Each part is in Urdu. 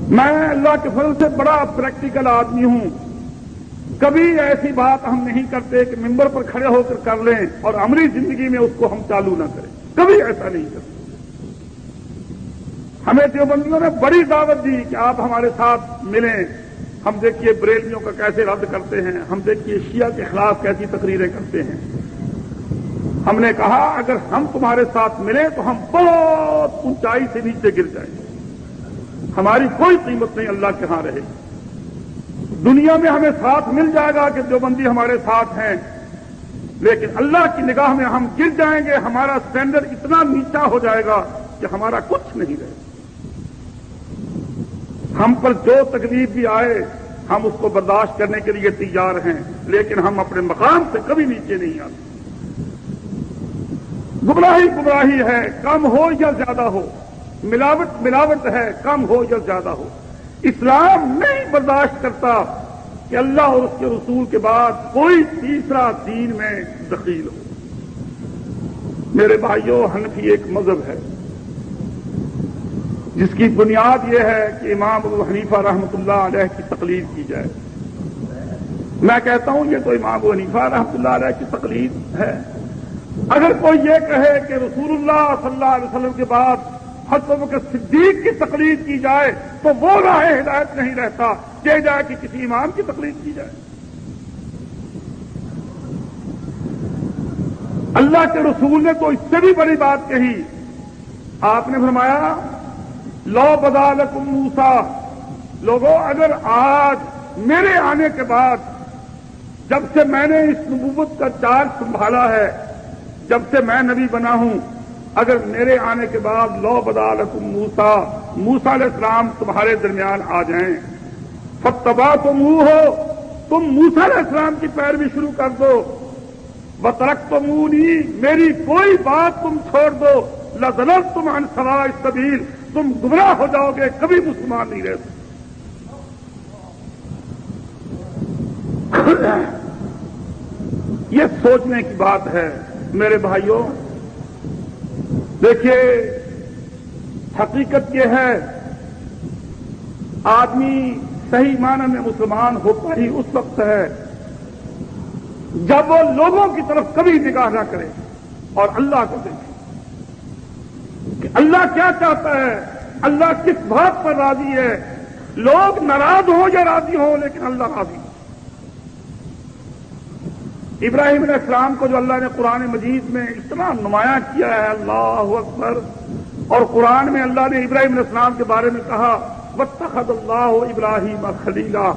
میں اللہ کے فضل سے بڑا پریکٹیکل آدمی ہوں. کبھی ایسی بات ہم نہیں کرتے کہ ممبر پر کھڑے ہو کر لیں اور عملی زندگی میں اس کو ہم چالو نہ کریں. کبھی ایسا نہیں کرتے. ہمیں دیوبندیوں نے بڑی دعوت دی کہ آپ ہمارے ساتھ ملیں. ہم دیکھیے بریلویوں کا کیسے رد کرتے ہیں, ہم دیکھیے شیعہ کے خلاف کیسی تقریریں کرتے ہیں. ہم نے کہا اگر ہم تمہارے ساتھ ملیں تو ہم بہت اونچائی سے نیچے گر جائیں گے. ہماری کوئی قیمت نہیں اللہ کے ہاں رہے. دنیا میں ہمیں ساتھ مل جائے گا کہ دیوبندی ہمارے ساتھ ہیں, لیکن اللہ کی نگاہ میں ہم گر جائیں گے. ہمارا اسٹینڈرڈ اتنا نیچا ہو جائے گا کہ ہمارا کچھ نہیں رہے. ہم پر جو تکلیف بھی آئے ہم اس کو برداشت کرنے کے لیے تیار ہیں, لیکن ہم اپنے مقام سے کبھی نیچے نہیں آتے. گمراہی ہے, کم ہو یا زیادہ ہو. ملاوٹ ہے, کم ہو یا زیادہ ہو. اسلام نہیں برداشت کرتا کہ اللہ اور اس کے رسول کے بعد کوئی تیسرا دین میں دخیل ہو. میرے بھائیوں, حنفی ایک مذہب ہے جس کی بنیاد یہ ہے کہ امام ابو حنیفہ رحمۃ اللہ علیہ کی تقلید کی جائے. میں کہتا ہوں یہ تو امام ابو حنیفہ رحمۃ اللہ علیہ کی تقلید ہے. اگر کوئی یہ کہے کہ رسول اللہ صلی اللہ علیہ وسلم کے بعد حضرت ابوبکر صدیق کی تقلید کی جائے تو وہ راہ ہدایت نہیں رہتا کہ جائے کہ کسی امام کی تقلید کی جائے. اللہ کے رسول نے تو اس سے بھی بڑی بات کہی. آپ نے فرمایا لو بدا لکم موسیٰ, لوگوں اگر آج میرے آنے کے بعد, جب سے میں نے اس نبوت کا چارج سنبھالا ہے, جب سے میں نبی بنا ہوں, اگر میرے آنے کے بعد لو بدا لکم موسیٰ, موسیٰ علیہ السلام تمہارے درمیان آ جائیں, فاتبعتموہ, تم موسیٰ علیہ السلام کی پیروی شروع کر دو, وترکتمونی, میری کوئی بات تم چھوڑ دو, لضللتم عن سواء السبیل, تم گمراہ ہو جاؤ گے, کبھی مسلمان نہیں رہ سکتے. یہ سوچنے کی بات ہے میرے بھائیوں. دیکھیے حقیقت یہ ہے آدمی صحیح معنی میں مسلمان ہوتا ہی اس وقت ہے جب وہ لوگوں کی طرف کبھی نگاہ نہ کرے اور اللہ کو دیکھے کہ اللہ کیا چاہتا ہے, اللہ کس بات پر راضی ہے. لوگ ناراض ہوں یا راضی ہوں, لیکن اللہ راضی ہے. ابراہیم علیہ السلام کو جو اللہ نے قرآن مجید میں اتنا نمایاں کیا ہے, اللہ اکبر. اور قرآن میں اللہ نے ابراہیم علیہ السلام کے بارے میں کہا واتخذ اللہ ابراہیم خلیلا,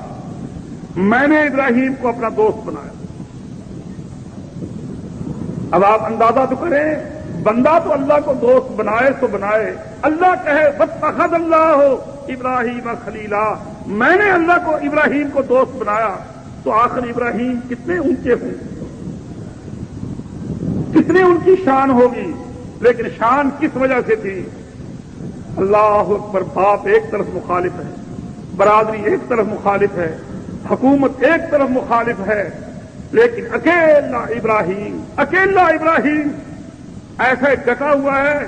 میں نے ابراہیم کو اپنا دوست بنایا. اب آپ اندازہ تو کریں, بندہ تو اللہ کو دوست بنائے تو بنائے, اللہ کہے واتخذ اللہ ابراہیم خلیلا, میں نے اللہ کو ابراہیم کو دوست بنایا, تو آخر ابراہیم کتنے اونچے ہوں, کتنی ان کی شان ہوگی. لیکن شان کس وجہ سے تھی؟ اللہ اکبر. باپ ایک طرف مخالف ہے, برادری ایک طرف مخالف ہے, حکومت ایک طرف مخالف ہے, لیکن اکیلا ابراہیم ایسے ڈٹا ہوا ہے,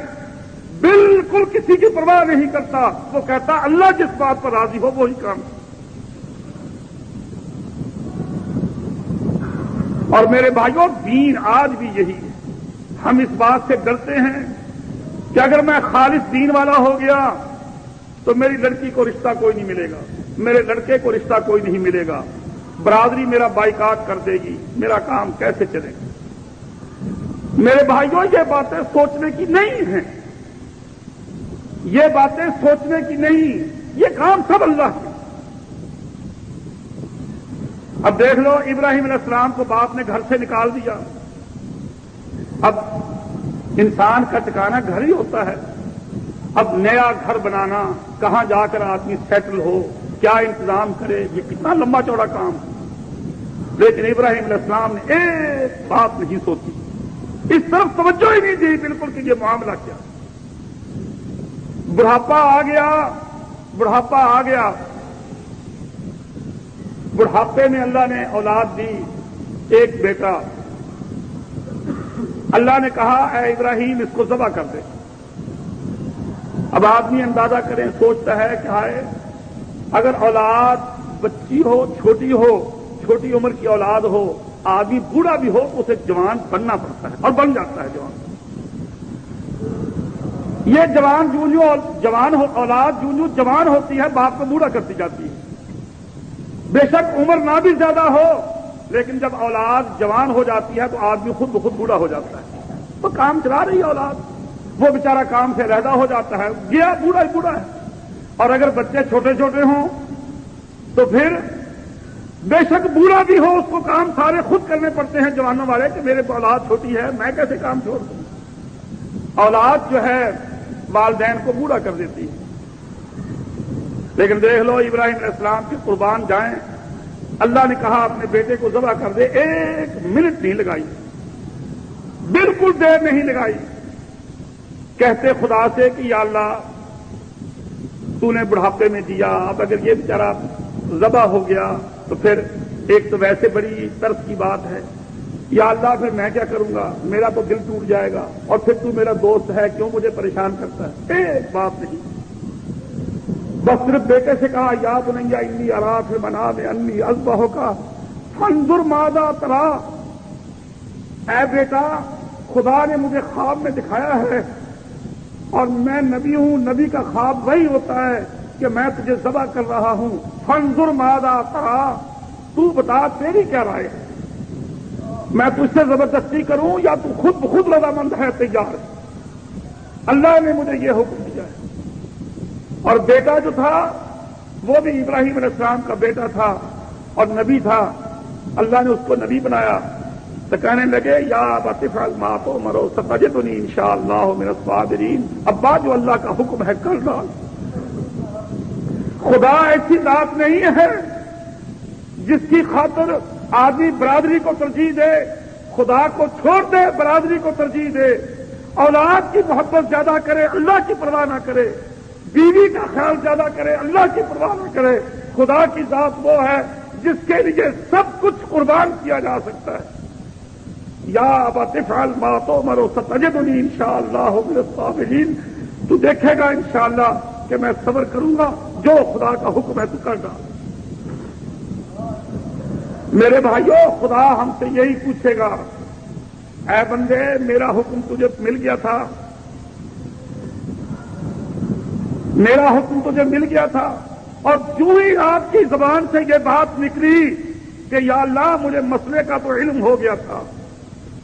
بالکل کسی کی پرواہ نہیں کرتا. وہ کہتا اللہ جس بات پر راضی ہو وہی کام. اور میرے بھائیوں, دین آج بھی یہی ہے. ہم اس بات سے ڈرتے ہیں کہ اگر میں خالص دین والا ہو گیا تو میری لڑکی کو رشتہ کوئی نہیں ملے گا, میرے لڑکے کو رشتہ کوئی نہیں ملے گا, برادری میرا بائیکاٹ کر دے گی, میرا کام کیسے چلے گا. میرے بھائیوں, یہ باتیں سوچنے کی نہیں ہیں, یہ باتیں سوچنے کی نہیں, یہ کام سب اللہ کے. اب دیکھ لو, ابراہیم علیہ السلام کو باپ نے گھر سے نکال دیا. اب انسان کا ٹھکانہ گھر ہی ہوتا ہے. اب نیا گھر بنانا, کہاں جا کر آدمی سیٹل ہو, کیا انتظام کرے, یہ کتنا لمبا چوڑا کام ہے. لیکن ابراہیم علیہ السلام نے ایک بات نہیں سوچی, اس طرف توجہ ہی نہیں دی بالکل کہ یہ معاملہ کیا. بڑھاپا آ گیا, بڑھاپے میں اللہ نے اولاد دی, ایک بیٹا. اللہ نے کہا اے ابراہیم اس کو ذبح کر دے. اب آدمی اندازہ کریں, سوچتا ہے کہ ہائے اگر اولاد بچی ہو، چھوٹی عمر کی اولاد ہو، آدمی بوڑھا بھی ہو تو اسے جوان بننا پڑتا ہے اور بن جاتا ہے جوان۔ یہ اولاد جو جوان ہوتی ہے باپ کو بوڑھا کرتی جاتی ہے۔ بے شک عمر نہ بھی زیادہ ہو، لیکن جب اولاد جوان ہو جاتی ہے تو آدمی خود بخود بوڑھا ہو جاتا ہے۔ تو کام چلا رہی ہے اولاد، وہ بیچارہ کام سے علیحدہ ہو جاتا ہے، گیا بوڑھا ہی بوڑھا ہے۔ اور اگر بچے چھوٹے چھوٹے ہوں تو پھر بے شک بوڑھا بھی ہو اس کو کام سارے خود کرنے پڑتے ہیں جوانوں والے، کہ میرے اولاد چھوٹی ہے میں کیسے کام چھوڑ دوں۔ اولاد جو ہے والدین کو بوڑھا کر دیتی ہے۔ لیکن دیکھ لو ابراہیم علیہ السلام کی قربان جائیں، اللہ نے کہا اپنے بیٹے کو ذبح کر دے، 1 منٹ نہیں لگائی، بالکل دیر نہیں لگائی، کہتے خدا سے کہ یا اللہ تو نے بڑھاپے میں دیا، اب اگر یہ بیچارہ ذبح ہو گیا تو پھر ایک تو ویسے بڑی طرف کی بات ہے، یا اللہ پھر میں کیا کروں گا، میرا تو دل ٹوٹ جائے گا، اور پھر تو میرا دوست ہے کیوں مجھے پریشان کرتا ہے۔ ایک بات نہیں، بس صرف بیٹے سے کہا یا بنیا انی ارا فی المنام انی اذبحک فانظر ماذا تری، اے بیٹا خدا نے مجھے خواب میں دکھایا ہے اور میں نبی ہوں، نبی کا خواب وہی ہوتا ہے کہ میں تجھے ذبح کر رہا ہوں، فانظر ماذا تری، تو بتا تیری کیا رائے ہے، میں تجھ سے زبردستی کروں یا تو خود بخود رضامند ہے، تیار ہے۔ اللہ نے مجھے یہ حکم دیا ہے۔ اور بیٹا جو تھا وہ بھی ابراہیم علیہ السلام کا بیٹا تھا اور نبی تھا، اللہ نے اس کو نبی بنایا، تو کہنے لگے یا ابت افعل ما تؤمر ستجدنی انشاءاللہ من الصابرین، ابا جو اللہ کا حکم ہے کر ڈال۔ خدا ایسی ذات نہیں ہے جس کی خاطر آدمی برادری کو ترجیح دے، خدا کو چھوڑ دے برادری کو ترجیح دے، اولاد کی محبت زیادہ کرے اللہ کی پرواہ نہ کرے، بیوی کا خیال زیادہ کرے اللہ کی پرواہ نہ کرے۔ خدا کی ذات وہ ہے جس کے لیے سب کچھ قربان کیا جا سکتا ہے۔ یا ابت افعل ما تؤمر ستجدنی انشاءاللہ من الصابرین، تو دیکھے گا انشاءاللہ کہ میں صبر کروں گا، جو خدا کا حکم ہے تو کر ڈال۔ میرے بھائیوں خدا ہم سے یہی پوچھے گا، اے بندے میرا حکم تجھے مل گیا تھا، میرا حکم تجھے مل گیا تھا، اور جو ہی آپ کی زبان سے یہ بات نکلی کہ یا اللہ مجھے مسئلے کا تو علم ہو گیا تھا،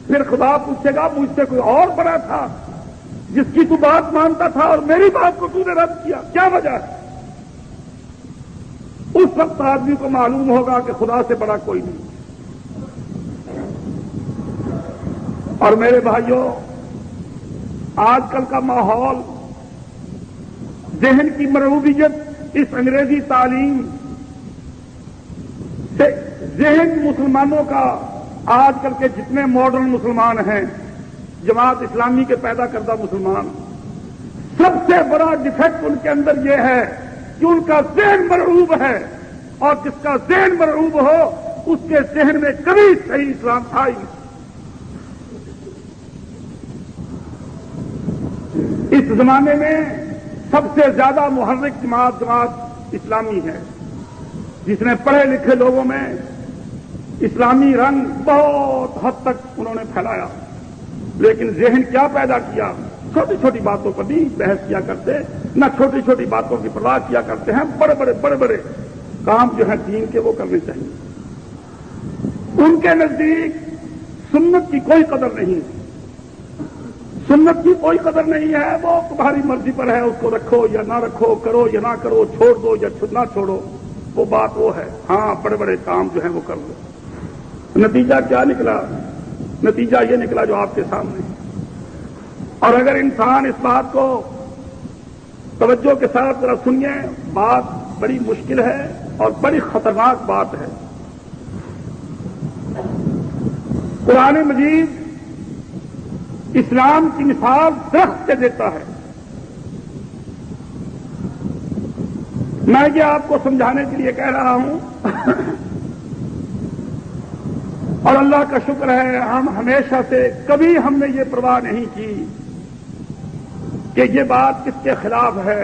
پھر خدا پوچھے گا مجھ سے کوئی اور بڑا تھا جس کی تو بات مانتا تھا اور میری بات کو تو نے رد کیا، کیا وجہ ہے؟ اس وقت آدمی کو معلوم ہوگا کہ خدا سے بڑا کوئی نہیں۔ اور میرے بھائیوں آج کل کا ماحول، ذہن کی مرعوبیت، اس انگریزی تعلیم سے ذہن مسلمانوں کا، آج کل کے جتنے ماڈرن مسلمان ہیں، جماعت اسلامی کے پیدا کردہ مسلمان، سب سے بڑا ڈیفیکٹ ان کے اندر یہ ہے کہ ان کا ذہن مرعوب ہے، اور جس کا ذہن مرعوب ہو اس کے ذہن میں کبھی صحیح اسلام تھا ہی نہیں۔ اس زمانے میں سب سے زیادہ محرک جماعت اسلامی ہے، جس نے پڑھے لکھے لوگوں میں اسلامی رنگ بہت حد تک انہوں نے پھیلایا، لیکن ذہن کیا پیدا کیا؟ چھوٹی چھوٹی باتوں پر بھی بحث کیا کرتے، نہ چھوٹی چھوٹی باتوں کی پرواہ کیا کرتے ہیں، بڑے بڑے کام جو ہیں دین کے وہ کرنے چاہیے۔ ان کے نزدیک سنت کی کوئی قدر نہیں، سنت کی کوئی قدر نہیں ہے، وہ تمہاری مرضی پر ہے، اس کو رکھو یا نہ رکھو، کرو یا نہ کرو، چھوڑ دو یا نہ چھوڑو، وہ بات وہ ہے، ہاں بڑے بڑے کام جو ہیں وہ کر لو۔ نتیجہ کیا نکلا؟ نتیجہ یہ نکلا جو آپ کے سامنے۔ اور اگر انسان اس بات کو توجہ کے ساتھ ذرا سنیے، بات بڑی مشکل ہے اور بڑی خطرناک بات ہے۔ قرآن مجید اسلام کی مثال درخت سے دیتا ہے۔ میں یہ آپ کو سمجھانے کے لیے کہہ رہا ہوں، اور اللہ کا شکر ہے ہم ہمیشہ سے کبھی ہم نے یہ پرواہ نہیں کی کہ یہ بات کس کے خلاف ہے،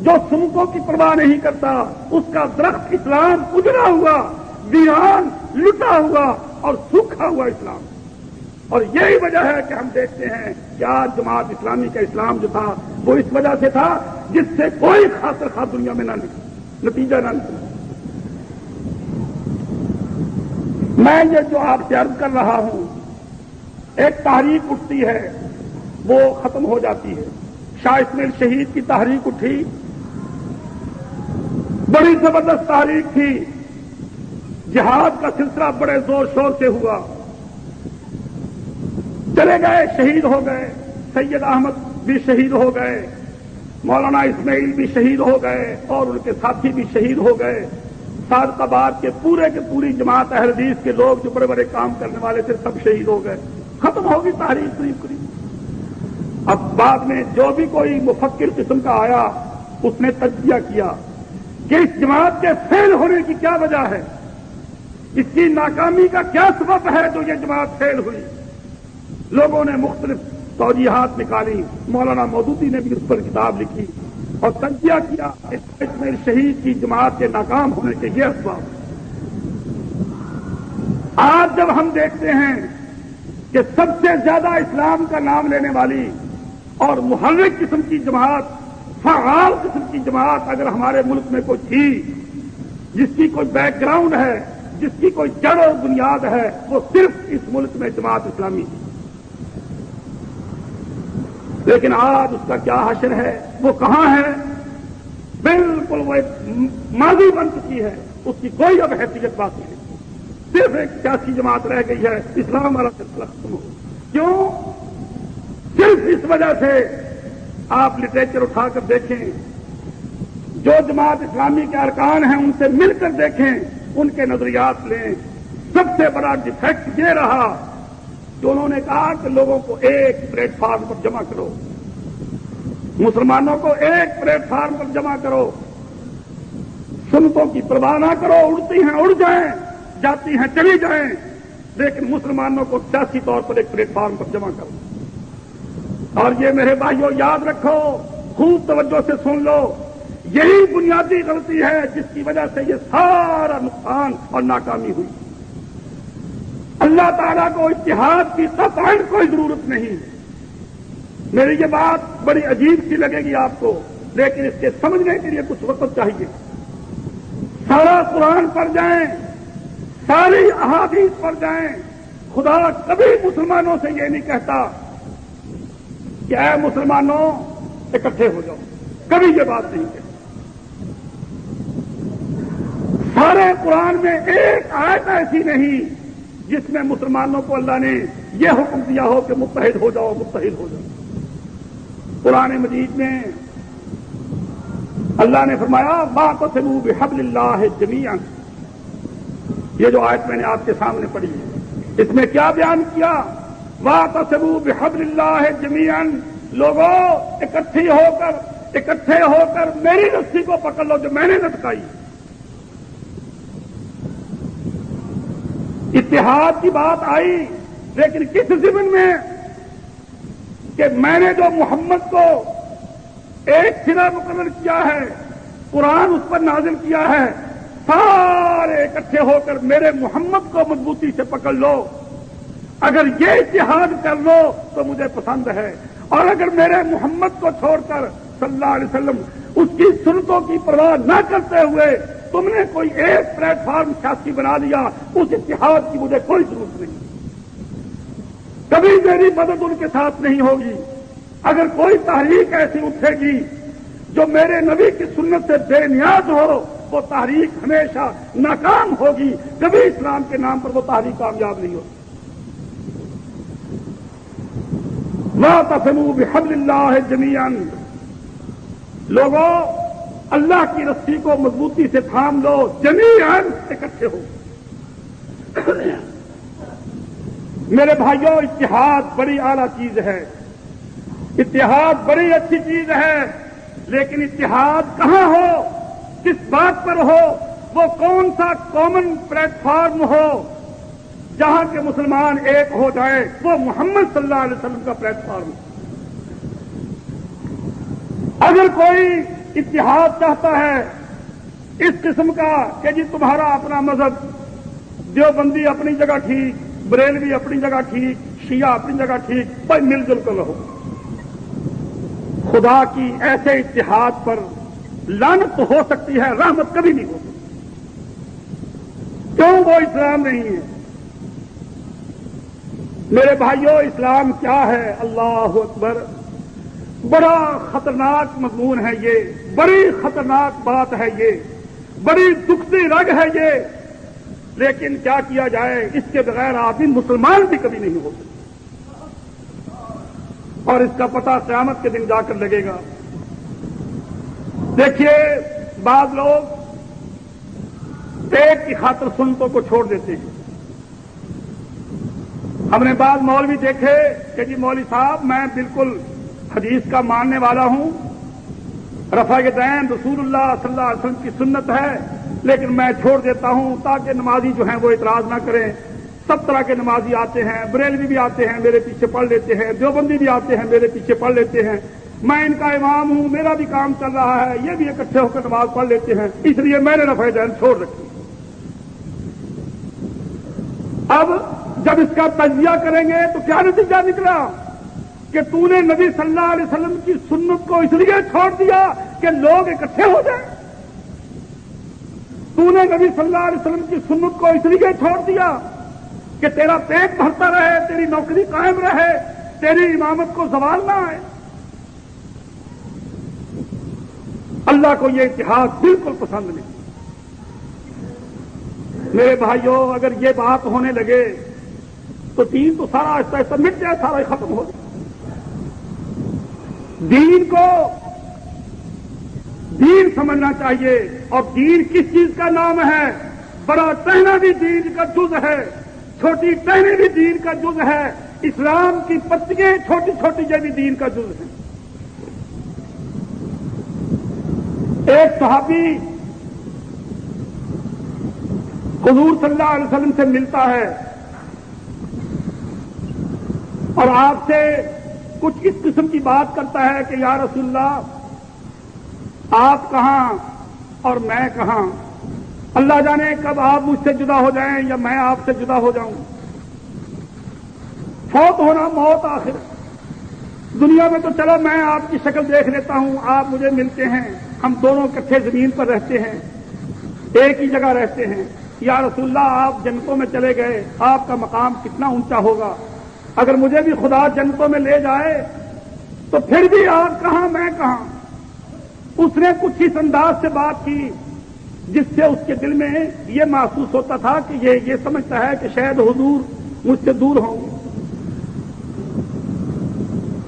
جو سنتوں کی پرواہ نہیں کرتا، اس کا درخت اسلام اجڑا ہوا، ویران، لٹا ہوا اور سوکھا ہوا اسلام. اور یہی وجہ ہے کہ ہم دیکھتے ہیں کہ آج جماعت اسلامی کا اسلام جو تھا وہ اس وجہ سے تھا جس سے کوئی خاطر خواہ دنیا میں نہ نکلا، نتیجہ نہ نکلا. میں یہ جو آپ سے عرض کر رہا ہوں، ایک تحریک اٹھتی ہے وہ ختم ہو جاتی ہے. شاہ اسماعیل شہید کی تحریک اٹھی، بڑی زبردست تحریک تھی، جہاد کا سلسلہ بڑے زور شور سے ہوا، چلے گئے، شہید ہو گئے، سید احمد بھی شہید ہو گئے، مولانا اسماعیل بھی شہید ہو گئے اور ان کے ساتھی بھی شہید ہو گئے. صادقآباد کے پوری جماعت اہل حدیث کے لوگ جو بڑے بڑے کام کرنے والے تھے سب شہید ہو گئے، ختم ہوگی تاریخ قریب قریب. اب بعد میں جو بھی کوئی مفکر قسم کا آیا اس نے تجزیہ کیا کہ اس جماعت کے فیل ہونے کی کیا وجہ ہے، اس کی ناکامی کا کیا سبب ہے جو یہ جماعت فیل ہوئی. لوگوں نے مختلف توجیحات نکالی، مولانا مودودی نے بھی اس پر کتاب لکھی اور تجزیہ کیا اسماعیل شہید کی جماعت کے ناکام ہونے کے یہ اسباب. آج جب ہم دیکھتے ہیں کہ سب سے زیادہ اسلام کا نام لینے والی اور محرک قسم کی جماعت، فعال قسم کی جماعت اگر ہمارے ملک میں کوئی تھی جس کی کوئی بیک گراؤنڈ ہے، جس کی کوئی جڑ اور بنیاد ہے، وہ صرف اس ملک میں جماعت اسلامی ہے. لیکن آج اس کا کیا حشر ہے، وہ کہاں ہے؟ بالکل وہ ایک ماضی بن چکی ہے، اس کی کوئی اب حیثیت باقی نہیں. صرف ایک سیاسی جماعت رہ گئی ہے، اسلام والا سلسلہ ختم ہو. کیوں؟ صرف اس وجہ سے آپ لٹریچر اٹھا کر دیکھیں، جو جماعت اسلامی کے ارکان ہیں ان سے مل کر دیکھیں، ان کے نظریات لیں. سب سے بڑا ڈیفیکٹ یہ رہا کہ انہوں نے کہا کہ لوگوں کو ایک پلیٹ فارم پر جمع کرو، مسلمانوں کو ایک پلیٹ فارم پر جمع کرو، سنتوں کی پرواہ نہ کرو، اڑتی ہیں اڑ جائیں، جاتی ہیں چلی جائیں، لیکن مسلمانوں کو سیاسی طور پر ایک پلیٹ فارم پر جمع کرو. اور یہ میرے بھائیوں یاد رکھو، خوب توجہ سے سن لو، یہی بنیادی غلطی ہے جس کی وجہ سے یہ سارا نقصان اور ناکامی ہوئی. اللہ تعالیٰ کو اتحاد کی قطعاً کوئی ضرورت نہیں. میری یہ بات بڑی عجیب سی لگے گی آپ کو، لیکن اس کے سمجھنے کے لیے کچھ وقت چاہیے. سارا قرآن پڑھ جائیں، ساری احادیث پڑھ جائیں، خدا کبھی مسلمانوں سے یہ نہیں کہتا کہ اے مسلمانوں اکٹھے ہو جاؤ، کبھی یہ بات نہیں کہتا. سارے قرآن میں ایک آیت ایسی نہیں جس میں مسلمانوں کو اللہ نے یہ حکم دیا ہو کہ متحد ہو جاؤ، متحد ہو جاؤ. قرآن مجید میں اللہ نے فرمایا واعتصموا بحبل اللہ جمیعا. یہ جو آیت میں نے آپ کے سامنے پڑھی ہے، اس میں کیا بیان کیا؟ واعتصموا بحبل اللہ جمیعا. لوگوں اکٹھے ہو کر میری رسی کو پکڑ لو جو میں نے لٹکائی. اتحاد کی بات آئی، لیکن کس ضمن میں؟ کہ میں نے جو محمد کو ایک سرا مقرر کیا ہے، قرآن اس پر نازل کیا ہے، سارے اکٹھے ہو کر میرے محمد کو مضبوطی سے پکڑ لو. اگر یہ اتحاد کر لو تو مجھے پسند ہے، اور اگر میرے محمد کو چھوڑ کر صلی اللہ علیہ وسلم اس کی سنتوں کی پرواہ نہ کرتے ہوئے تم نے کوئی ایک پلیٹ فارم سیاسی بنا لیا، اس اتحاد کی مجھے کوئی ضرورت نہیں. کبھی میری مدد ان کے ساتھ نہیں ہوگی. اگر کوئی تحریک ایسی اٹھے گی جو میرے نبی کی سنت سے بے نیاز ہو، وہ تحریک ہمیشہ ناکام ہوگی. کبھی اسلام کے نام پر وہ تحریک کامیاب نہیں ہوگی. واعتصموا بحبل اللہ جمیعا. لوگوں اللہ کی رسی کو مضبوطی سے تھام لو، جمیعاً اکٹھے ہو. میرے بھائیوں، اتحاد بڑی اعلیٰ چیز ہے، اتحاد بڑی اچھی چیز ہے، لیکن اتحاد کہاں ہو، کس بات پر ہو، وہ کون سا کامن پلیٹ فارم ہو جہاں کے مسلمان ایک ہو جائیں؟ وہ محمد صلی اللہ علیہ وسلم کا پلیٹ فارم. اگر کوئی اتحاد چاہتا ہے اس قسم کا کہ جی تمہارا اپنا مذہب، دیوبندی اپنی جگہ ٹھیک، بریلوی اپنی جگہ ٹھیک، شیعہ اپنی جگہ ٹھیک، بھائی مل جل کر رہو. خدا کی ایسے اتحاد پر لعنت تو ہو سکتی ہے، رحمت کبھی نہیں ہو سکتی. کیوں وہ اسلام نہیں ہے؟ میرے بھائیوں، اسلام کیا ہے؟ اللہ اکبر. بڑا خطرناک مضمون ہے یہ، بڑی خطرناک بات ہے یہ، بڑی دکھتی رگ ہے یہ. لیکن کیا کیا جائے، اس کے بغیر آدمی مسلمان بھی کبھی نہیں ہو سکتا، اور اس کا پتہ قیامت کے دن جا کر لگے گا. دیکھیے، بعض لوگ پیٹ کی خاطر سنتوں کو چھوڑ دیتے ہیں. ہم نے بعض مولوی دیکھے کہ جی مولوی صاحب میں بالکل حدیث کا ماننے والا ہوں، رفع یدین رسول اللہ صلی اللہ علیہ وسلم کی سنت ہے، لیکن میں چھوڑ دیتا ہوں تاکہ نمازی جو ہیں وہ اعتراض نہ کریں. سب طرح کے نمازی آتے ہیں، بریلوی بھی آتے ہیں میرے پیچھے پڑھ لیتے ہیں، دیوبندی بھی آتے ہیں میرے پیچھے پڑھ لیتے ہیں، میں ان کا امام ہوں، میرا بھی کام چل رہا ہے، یہ بھی اکٹھے ہو کر نماز پڑھ لیتے ہیں، اس لیے میں نے رفع یدین چھوڑ رکھی. اب جب اس کا تجزیہ کریں گے تو کیا نتیجہ نکلا کہ تو نے نبی صلی اللہ علیہ وسلم کی سنت کو اس لیے چھوڑ دیا کہ لوگ اکٹھے ہو جائیں. تو نے نبی صلی اللہ علیہ وسلم کی سنت کو اس لیے چھوڑ دیا کہ تیرا پیٹ بھرتا رہے، تیری نوکری قائم رہے، تیری امامت کو زوال نہ آئے. اللہ کو یہ اتحاد بالکل پسند نہیں. میرے بھائیوں، اگر یہ بات ہونے لگے تو دین تو سارا آہستہ آہستہ مٹ جائے، سارا ختم ہو جائے. دین کو دین سمجھنا چاہیے. اور دین کس چیز کا نام ہے؟ بڑا ٹہنا بھی دین کا جز ہے، چھوٹی ٹہنی بھی دین کا جز ہے، اسلام کی پتیاں چھوٹی چھوٹی یہ بھی دین کا جز ہے. ایک صحابی حضور صلی اللہ علیہ وسلم سے ملتا ہے اور آپ سے کچھ اس قسم کی بات کرتا ہے کہ یا رسول اللہ، آپ کہاں اور میں کہاں؟ اللہ جانے کب آپ مجھ سے جدا ہو جائیں یا میں آپ سے جدا ہو جاؤں. فوت ہونا موت آخر. دنیا میں تو چلو میں آپ کی شکل دیکھ لیتا ہوں، آپ مجھے ملتے ہیں، ہم دونوں اکٹھے زمین پر رہتے ہیں، ایک ہی جگہ رہتے ہیں. یا رسول اللہ، آپ جنتوں میں چلے گئے، آپ کا مقام کتنا اونچا ہوگا. اگر مجھے بھی خدا جنتوں میں لے جائے تو پھر بھی آپ کہاں میں کہاں. اس نے کچھ اس انداز سے بات کی جس سے اس کے دل میں یہ محسوس ہوتا تھا کہ یہ سمجھتا ہے کہ شاید حضور مجھ سے دور ہوں.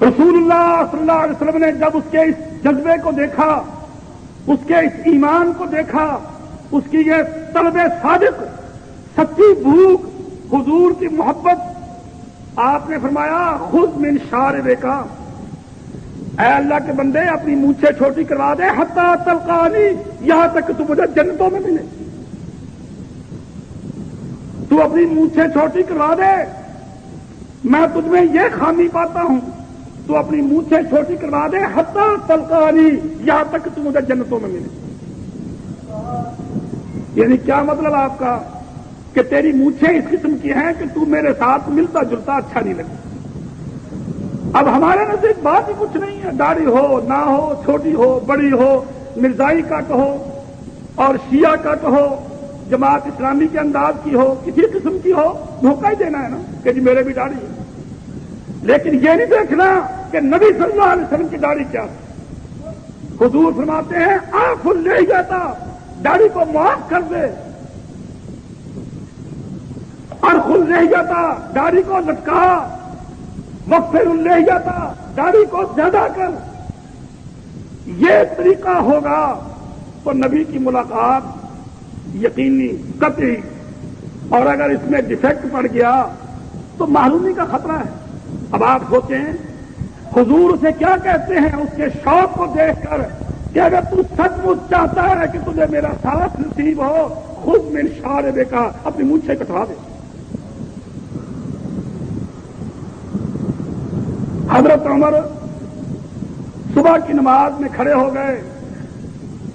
رسول اللہ صلی اللہ علیہ وسلم نے جب اس کے اس جذبے کو دیکھا، اس کے اس ایمان کو دیکھا، اس کی یہ طلب صادق، سچی بھوک، حضور کی محبت، آپ نے فرمایا خذ من شاربک، اے اللہ کے بندے اپنی مونچھیں چھوٹی کروا دے، حتی تلقانی، یہاں تک کہ تو مجھے جنتوں میں ملے. تو اپنی مونچھیں چھوٹی کروا دے، میں تجھ میں یہ خامی پاتا ہوں. تو اپنی مونچھیں چھوٹی کروا دے، حتی تلقانی، یہاں تک کہ تو مجھے جنتوں میں ملے. یعنی کیا مطلب آپ کا؟ کہ تیری مونچھیں اس قسم کی ہیں کہ تو میرے ساتھ ملتا جلتا اچھا نہیں لگتا. اب ہمارے نزدیک بات ہی کچھ نہیں ہے، داڑھی ہو نہ ہو، چھوٹی ہو بڑی ہو، مرزائی کا کہو اور شیعہ کا کہو، جماعت اسلامی کے انداز کی ہو، کسی قسم کی ہو، دھوکہ ہی دینا ہے نا کہ جی میرے بھی داڑھی ہے. لیکن یہ نہیں دیکھنا کہ نبی صلی اللہ علیہ وسلم کی داڑھی کیا. حضور فرماتے ہیں آنکھ لے جاتا، داڑھی کو معاف کر دے، اور خود رہ جاتا، داڑھی کو لٹکا، وقفے لے جاتا، داڑھی کو زیادہ کر. یہ طریقہ ہوگا تو نبی کی ملاقات یقینی، قطعی. اور اگر اس میں ڈیفیکٹ پڑ گیا تو محرومی کا خطرہ ہے. اب آپ سوچیں حضور اسے کیا کہتے ہیں اس کے شوق کو دیکھ کر کہ اگر تو سچ مچ چاہتا ہے کہ تجھے میرا ساتھ نصیب ہو، خود من شاربک، اپنی مونچھیں کٹوا دے. حضرت عمر صبح کی نماز میں کھڑے ہو گئے،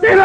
13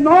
9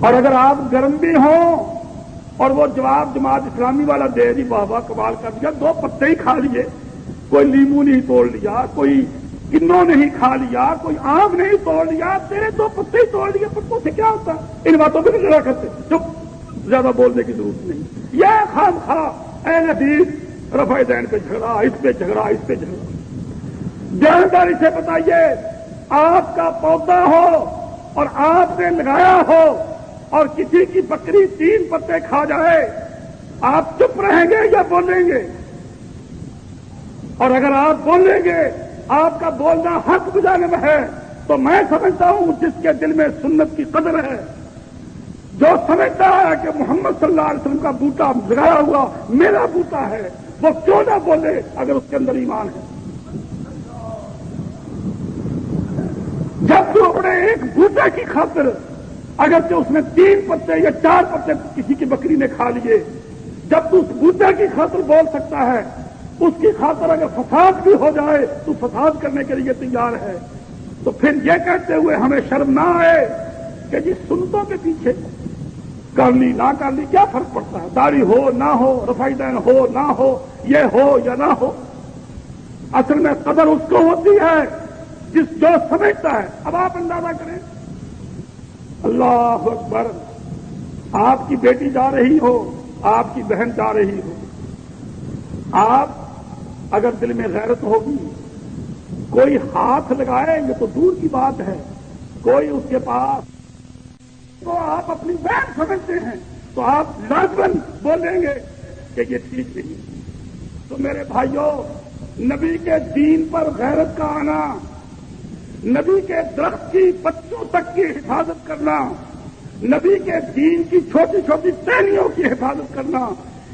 اور اگر آپ گرم بھی ہوں اور وہ جواب جماعت اسلامی والا دے دی، بابا کمال کر دیا، 2 پتے ہی کھا لیے، کوئی لیمو نہیں توڑ لیا، کوئی کنو نہیں کھا لیا، کوئی آم نہیں توڑ لیا، تیرے 2 پتے ہی توڑ لیے، پتوں سے کیا ہوتا؟ ان باتوں پہ نہیں لڑا کرتے، چپ، زیادہ بولنے کی ضرورت نہیں۔ یہ خام خواہ اے حدیث رفع دین پہ جھگڑا، اس پہ جھگڑا، اس پہ جھگڑا۔ جانداری سے بتائیے، آپ کا پودا ہو اور آپ نے لگایا ہو اور کسی کی بکری 3 پتے کھا جائے، آپ چپ رہیں گے یا بولیں گے؟ اور اگر آپ بولیں گے، آپ کا بولنا حق بجانب ہے، تو میں سمجھتا ہوں جس کے دل میں سنت کی قدر ہے، جو سمجھتا ہے کہ محمد صلی اللہ علیہ وسلم کا بوٹا لگایا ہوا میرا بوٹا ہے، وہ کیوں نہ بولے اگر اس کے اندر ایمان ہے۔ جب تو اپنے ایک بوٹے کی خاطر، اگرچہ اس میں 3 پتے یا 4 پتے کسی کی بکری نے کھا لیے، جب تو اس بوٹے کی خاطر بول سکتا ہے، اس کی خاطر اگر فساد بھی ہو جائے تو فساد کرنے کے لیے تیار ہے، تو پھر یہ کہتے ہوئے ہمیں شرم نہ آئے کہ جی سنتوں کے پیچھے کر لی نہ کر لی کیا فرق پڑتا ہے، داڑھی ہو نہ ہو، رفع دین ہو نہ ہو، یہ ہو یا نہ ہو۔ اصل میں قدر اس کو ہوتی ہے جو سمجھتا ہے۔ اب آپ اندازہ کریں، اللہ اکبر، آپ کی بیٹی جا رہی ہو، آپ کی بہن جا رہی ہو، آپ اگر دل میں غیرت ہوگی، کوئی ہاتھ لگائے یہ تو دور کی بات ہے، کوئی اس کے پاس، تو آپ اپنی بہن سمجھتے ہیں تو آپ لازماً بولیں گے کہ یہ ٹھیک نہیں۔ تو میرے بھائیوں، نبی کے دین پر غیرت کا آنا، نبی کے درخت کی بچوں تک کی حفاظت کرنا، نبی کے دین کی چھوٹی چھوٹی ٹہنیوں کی حفاظت کرنا،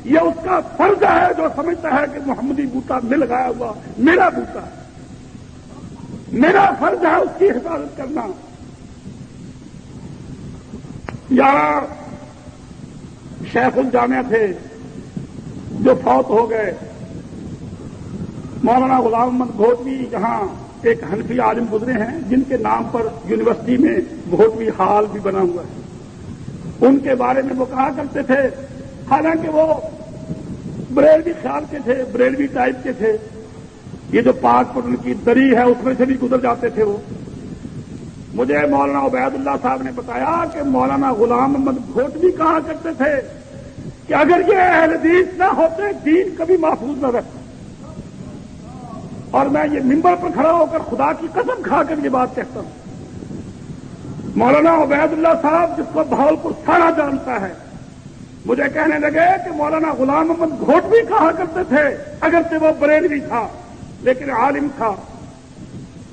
یہ اس کا فرض ہے جو سمجھتا ہے کہ محمدی بوٹا میں لگایا ہوا میرا بوٹا ہے، میرا فرض ہے اس کی حفاظت کرنا۔ یہاں شیخ الجامعہ تھے جو فوت ہو گئے، مولانا غلام محمد گھوٹوی، یہاں ایک حنفی عالم گزرے ہیں جن کے نام پر یونیورسٹی میں گھوٹوی ہال بھی بنا ہوا ہے۔ ان کے بارے میں وہ کہا کرتے تھے، حالانکہ وہ بریلوی خیال کے تھے، بریلوی ٹائپ کے تھے، یہ جو پاک پر ان کی دری ہے اس میں سے بھی گزر جاتے تھے وہ۔ مجھے مولانا عبید اللہ صاحب نے بتایا کہ مولانا غلام محمد گھوٹوی کہا کرتے تھے کہ اگر یہ اہل حدیث نہ ہوتے دین کبھی محفوظ نہ رہتا۔ اور میں یہ ممبر پر کھڑا ہو کر خدا کی قسم کھا کر یہ بات کہتا ہوں۔ مولانا عبید اللہ صاحب جس کو بھاولپور سارا جانتا ہے، مجھے کہنے لگے کہ مولانا غلام محمد گھوٹوی کہا کرتے تھے، اگرچہ وہ بریلوی تھا لیکن عالم تھا،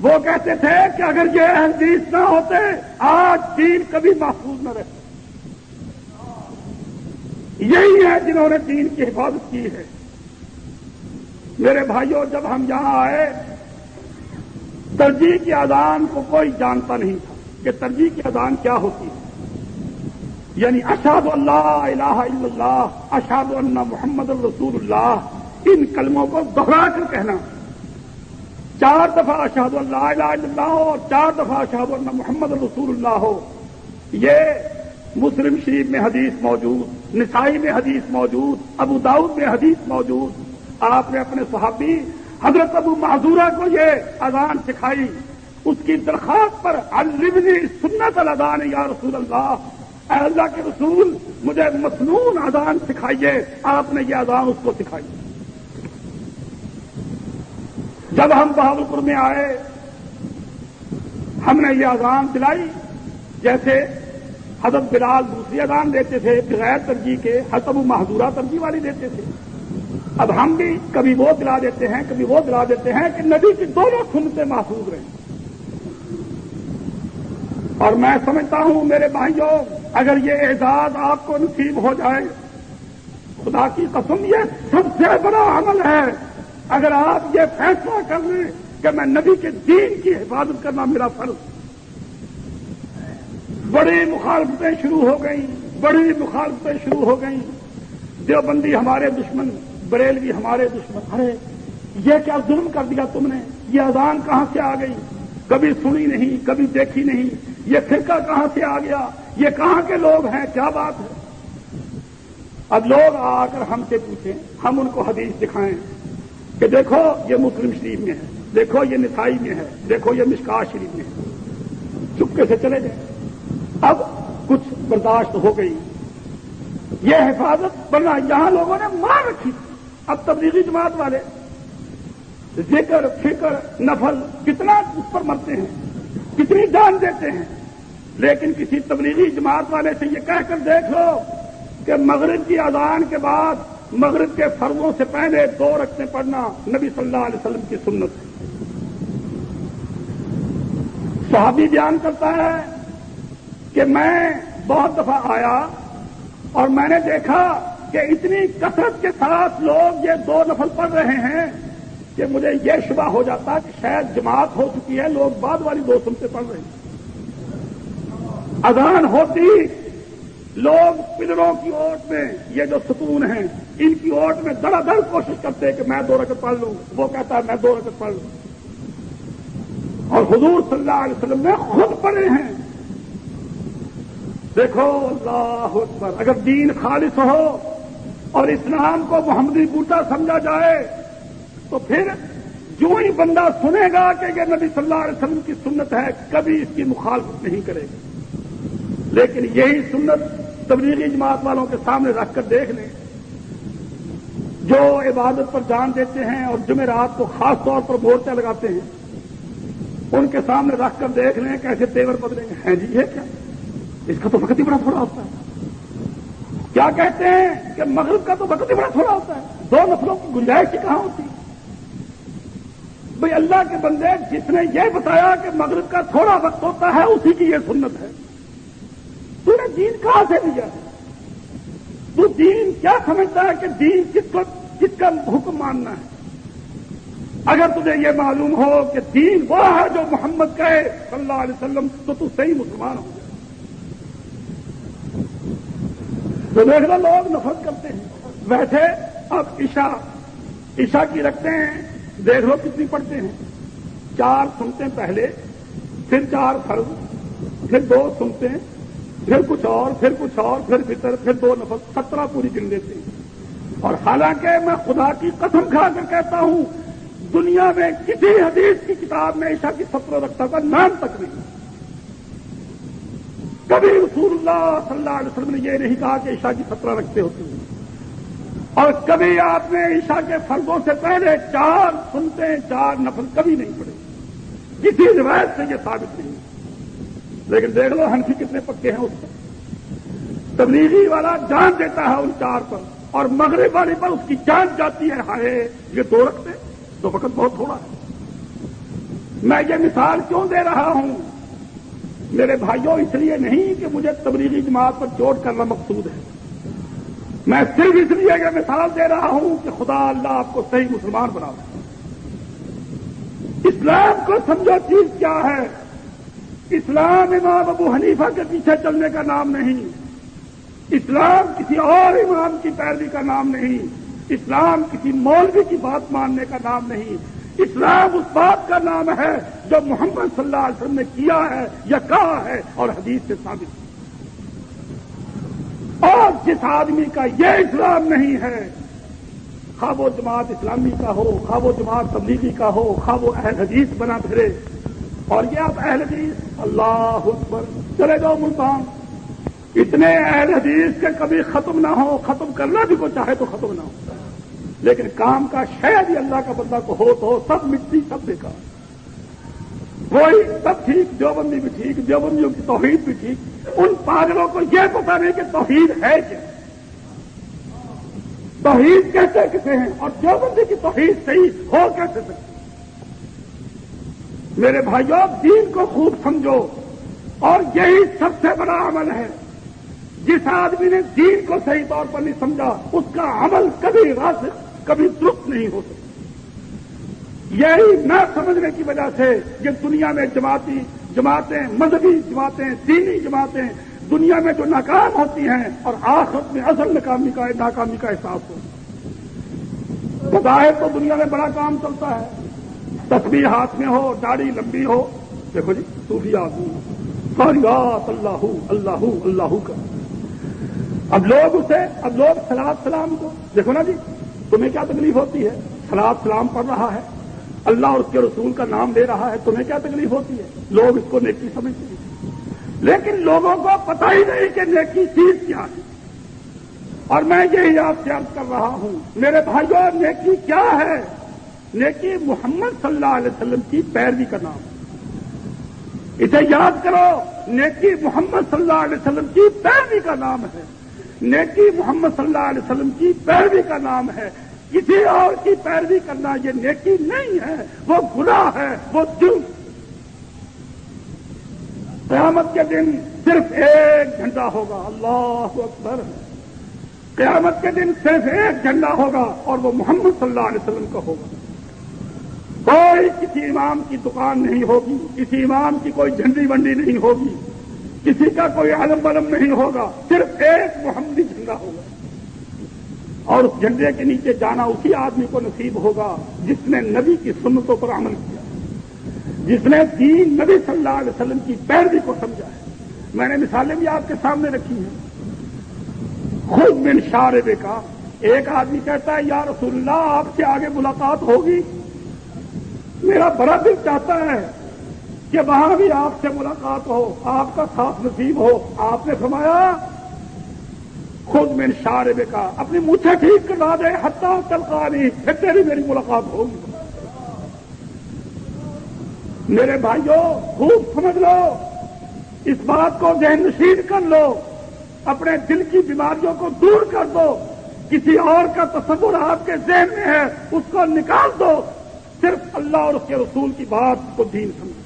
وہ کہتے تھے کہ اگر یہ اہل حدیث نہ ہوتے آج دین کبھی محفوظ نہ رہتا۔ یہی ہے جنہوں نے دین کی حفاظت کی ہے۔ میرے بھائیوں، جب ہم یہاں آئے، ترجیح کی اذان کو کوئی جانتا نہیں تھا کہ ترجیح کی اذان کیا ہوتی ہے، یعنی اشہد ان لا الہ الا اللہ، اشہد ان محمد رسول اللہ، ان کلموں کو دہرا کر کہنا، 4 دفعہ اشہد ان لا الہ الا اللہ ہو اور 4 دفعہ اشہد ان محمد رسول اللہ ہو۔ یہ مسلم شریف میں حدیث موجود، نسائی میں حدیث موجود، ابو داؤد میں حدیث موجود۔ آپ نے اپنے صحابی حضرت ابو معذورہ کو یہ اذان سکھائی، اس کی درخواست پر علمنی سنت الاذان یا رسول اللہ، اے اللہ کے رسول مجھے مسنون اذان سکھائیے، آپ نے یہ اذان اس کو سکھائی۔ جب ہم بہاولپور میں آئے، ہم نے یہ اذان دلائی، جیسے حضرت بلال دوسری اذان دیتے تھے بغیر ترجیح کے، حضرت ابو معذورہ ترجیح والی دیتے تھے۔ اب ہم بھی کبھی وہ دلا دیتے ہیں، کبھی وہ دلا دیتے ہیں کہ نبی کی دونوں سنتیں محفوظ رہیں۔ اور میں سمجھتا ہوں میرے بھائیوں، اگر یہ اعزاز آپ کو نصیب ہو جائے، خدا کی قسم یہ سب سے بڑا عمل ہے۔ اگر آپ یہ فیصلہ کر لیں کہ میں نبی کے دین کی حفاظت کرنا میرا فرض، بڑی مخالفتیں شروع ہو گئیں، بڑی مخالفتیں شروع ہو گئیں، دیوبندی ہمارے دشمن، بریلوی ہمارے دشمن، ارے یہ کیا ظلم کر دیا تم نے، یہ اذان کہاں سے آ گئی، کبھی سنی نہیں، کبھی دیکھی نہیں، یہ فرقہ کہاں سے آ گیا، یہ کہاں کے لوگ ہیں؟ کیا بات ہے؟ اب لوگ آ کر ہم سے پوچھیں، ہم ان کو حدیث دکھائیں کہ دیکھو یہ مسلم شریف میں ہے، دیکھو یہ نسائی میں ہے، دیکھو یہ مشکات شریف میں ہے، چپکے سے چلے جائیں۔ اب کچھ برداشت ہو گئی، یہ حفاظت بنا یہاں لوگوں نے مار رکھی۔ اب تبلیغی جماعت والے ذکر فکر نفل کتنا اس پر مرتے ہیں، کتنی جان دیتے ہیں، لیکن کسی تبلیغی جماعت والے سے یہ کہہ کر دیکھ لو کہ مغرب کی اذان کے بعد مغرب کے فرضوں سے پہلے 2 رکعتیں پڑھنا نبی صلی اللہ علیہ وسلم کی سنت ہے۔ صحابی بیان کرتا ہے کہ میں بہت دفعہ آیا اور میں نے دیکھا کہ اتنی کثرت کے ساتھ لوگ یہ 2 نفل پڑھ رہے ہیں کہ مجھے یہ شبہ ہو جاتا کہ شاید جماعت ہو چکی ہے، لوگ بعد والی 2 سنتیں پڑھ رہے ہیں۔ اذان ہوتی لوگ پلروں کی اوٹ میں، یہ جو ستون ہیں ان کی اوٹ میں دڑا دڑ کوشش کرتے کہ میں 2 رکعت پڑھ لوں، وہ کہتا ہے میں 2 رکعت پڑھ لوں، اور حضور صلی اللہ علیہ وسلم نے خود پڑھے ہیں۔ دیکھو اللہ اکبر، اگر دین خالص ہو اور اسلام کو محمدی بوٹا سمجھا جائے تو پھر جو ہی بندہ سنے گا کہ یہ نبی صلی اللہ علیہ وسلم کی سنت ہے کبھی اس کی مخالفت نہیں کرے گا۔ لیکن یہی سنت تبلیغی جماعت والوں کے سامنے رکھ کر دیکھ لیں، جو عبادت پر جان دیتے ہیں اور جمعرات کو خاص طور پر مورچہ لگاتے ہیں، ان کے سامنے رکھ کر دیکھ لیں کیسے تیور بدلیں گے۔ ہیں جی یہ کیا؟ اس کا تو وقت ہی بڑا تھوڑا ہوتا ہے۔ کیا کہتے ہیں کہ مغرب کا تو وقت ہی بڑا تھوڑا ہوتا ہے، 2 نفلوں کی گنجائش ہی کہاں ہوتی؟ بھئی اللہ کے بندے، جس نے یہ بتایا کہ مغرب کا تھوڑا وقت ہوتا ہے اسی کی یہ سنت ہے، تو نے دین کہاں سے لیا؟ تو دین کیا سمجھتا ہے کہ دین کس کا حکم ماننا ہے؟ اگر تجھے یہ معلوم ہو کہ دین وہ ہے جو محمد کہے صلی اللہ علیہ وسلم تو تو صحیح مسلمان ہو جائے۔ تو دیکھ لو لوگ نفرت کرتے ہیں۔ ویسے اب عشاء کی رکھتے ہیں، دیکھ لو کتنی پڑھتے ہیں، 4 سنتے پہلے، پھر 4 فرض، پھر 2 سنتے ہیں، پھر کچھ اور، پھر کچھ اور، پھر فطر، پھر 2 نفل، 17 پوری گن دیتے ہیں۔ اور حالانکہ میں خدا کی قسم کھا کر کہتا ہوں دنیا میں کسی حدیث کی کتاب میں عشاء کی 17 رکعتوں کا نام تک نہیں۔ کبھی رسول اللہ صلی اللہ علیہ وسلم نے یہ نہیں کہا کہ عشاء کی 17 رکعتیں ہوتی ہیں، اور کبھی آپ نے عشاء کے فرضوں سے پہلے 4 سنتے 4 نفل کبھی نہیں پڑھے، کسی روایت سے یہ ثابت نہیں۔ لیکن دیکھ لو حنفی کتنے پکے ہیں اس پر، تبلیغی والا جان دیتا ہے ان 4 پر، اور مغرب والی پر اس کی جان جاتی ہے۔ ہائے یہ 2 رکعتیں تو وقت بہت تھوڑا ہے۔ میں یہ مثال کیوں دے رہا ہوں میرے بھائیوں؟ اس لیے نہیں کہ مجھے تبلیغی جماعت پر چوٹ کرنا مقصود ہے، میں صرف اس لیے یہ مثال دے رہا ہوں کہ خدا اللہ آپ کو صحیح مسلمان بنا دے۔ اسلام کو سمجھو چیز کیا ہے۔ اسلام امام ابو حنیفہ کے پیچھے چلنے کا نام نہیں، اسلام کسی اور امام کی پیروی کا نام نہیں، اسلام کسی مولوی کی بات ماننے کا نام نہیں، اسلام اس بات کا نام ہے جو محمد صلی اللہ علیہ وسلم نے کیا ہے یا کہا ہے اور حدیث سے ثابت ہے۔ اور جس آدمی کا یہ اسلام نہیں ہے، خواہ وہ جماعت اسلامی کا ہو، خواہ وہ جماعت تبلیغی کا ہو، خواہ وہ اہل حدیث بنا پھرے، اور یہ آپ اہل حدیث اللہ اکبر چلے جاؤ ملتان، اتنے اہل حدیث کے کبھی ختم نہ ہو، ختم کرنا بھی کو چاہے تو ختم نہ ہو، لیکن کام کا شاید ہی اللہ کا بندہ کو ہو تو سب مٹی سب بیکار، وہی سب ٹھیک، دیوبندی بھی ٹھیک، دیوبندیوں کی توحید بھی ٹھیک، ان پاگلوں کو یہ پتا نہیں کہ توحید ہے کیا، توحید کہتے کسے ہیں اور دیوبندی کی توحید صحیح ہو کیسے سکتی۔ میرے بھائیوں دین کو خوب سمجھو، اور یہی سب سے بڑا عمل ہے۔ جس آدمی نے دین کو صحیح طور پر نہیں سمجھا اس کا عمل کبھی راسخ کبھی درست نہیں ہو سکتا۔ یہی نہ سمجھنے کی وجہ سے یہ دنیا میں جماعتیں مذہبی جماعتیں دینی جماعتیں دنیا میں جو ناکام ہوتی ہیں اور آخرت میں اصل ناکامی کا احساس ہو۔ بظاہر تو دنیا میں بڑا کام چلتا ہے، تسبیح ہاتھ میں ہو، داڑھی لمبی ہو، دیکھو جی صوفی آدمی ساری رات اللہ اللہ اللہ کا. اب لوگ صلاۃ سلام کو دیکھو نا جی، تمہیں کیا تکلیف ہوتی ہے؟ صلاۃ سلام پڑھ رہا ہے، اللہ اور اس کے رسول کا نام لے رہا ہے، تمہیں کیا تکلیف ہوتی ہے؟ لوگ اس کو نیکی سمجھتے ہیں، لیکن لوگوں کو پتہ ہی نہیں کہ نیکی چیز کیا ہے. اور میں یہی آپ سے عرض کر رہا ہوں میرے بھائیوں، نیکی کیا ہے؟ نیکی محمد صلی اللہ علیہ وسلم کی پیروی کا نام. اسے یاد کرو، نیکی محمد صلی اللہ علیہ وسلم کی پیروی کا نام ہے. نیکی محمد صلی اللہ علیہ وسلم کی پیروی کا نام ہے. کسی اور کی پیروی کرنا یہ نیکی نہیں ہے، وہ گناہ ہے، وہ جرم. قیامت کے دن صرف ایک جھنڈا ہوگا، اللہ اکبر. قیامت کے دن صرف ایک جھنڈا ہوگا اور وہ محمد صلی اللہ علیہ وسلم کا ہوگا. کوئی کسی امام کی دکان نہیں ہوگی، کسی امام کی کوئی جھنڈی ونڈی نہیں ہوگی، کسی کا کوئی علم ولم نہیں ہوگا، صرف ایک محمدی جھنڈا ہوگا. اور اس جھنڈے کے نیچے جانا اسی آدمی کو نصیب ہوگا جس نے نبی کی سنتوں پر عمل کیا، جس نے دین نبی صلی اللہ علیہ وسلم کی پیروی کو سمجھا ہے. میں نے مثالیں بھی آپ کے سامنے رکھی ہیں. خود من شارب کا ایک آدمی کہتا ہے یا رسول اللہ آپ سے آگے ملاقات ہوگی، میرا بڑا دل چاہتا ہے کہ وہاں بھی آپ سے ملاقات ہو، آپ کا ساتھ نصیب ہو. آپ نے فرمایا خود من شارب کا، اپنی مونچھیں ٹھیک کروا دے حتیٰ تلقانی، پھر تیری میری ملاقات ہوگی. میرے بھائیوں خوب سمجھ لو، اس بات کو ذہن نشین کر لو، اپنے دل کی بیماریوں کو دور کر دو. کسی اور کا تصور آپ کے ذہن میں ہے اس کو نکال دو، صرف اللہ اور اس کے رسول کی بات کو دین سمجھو.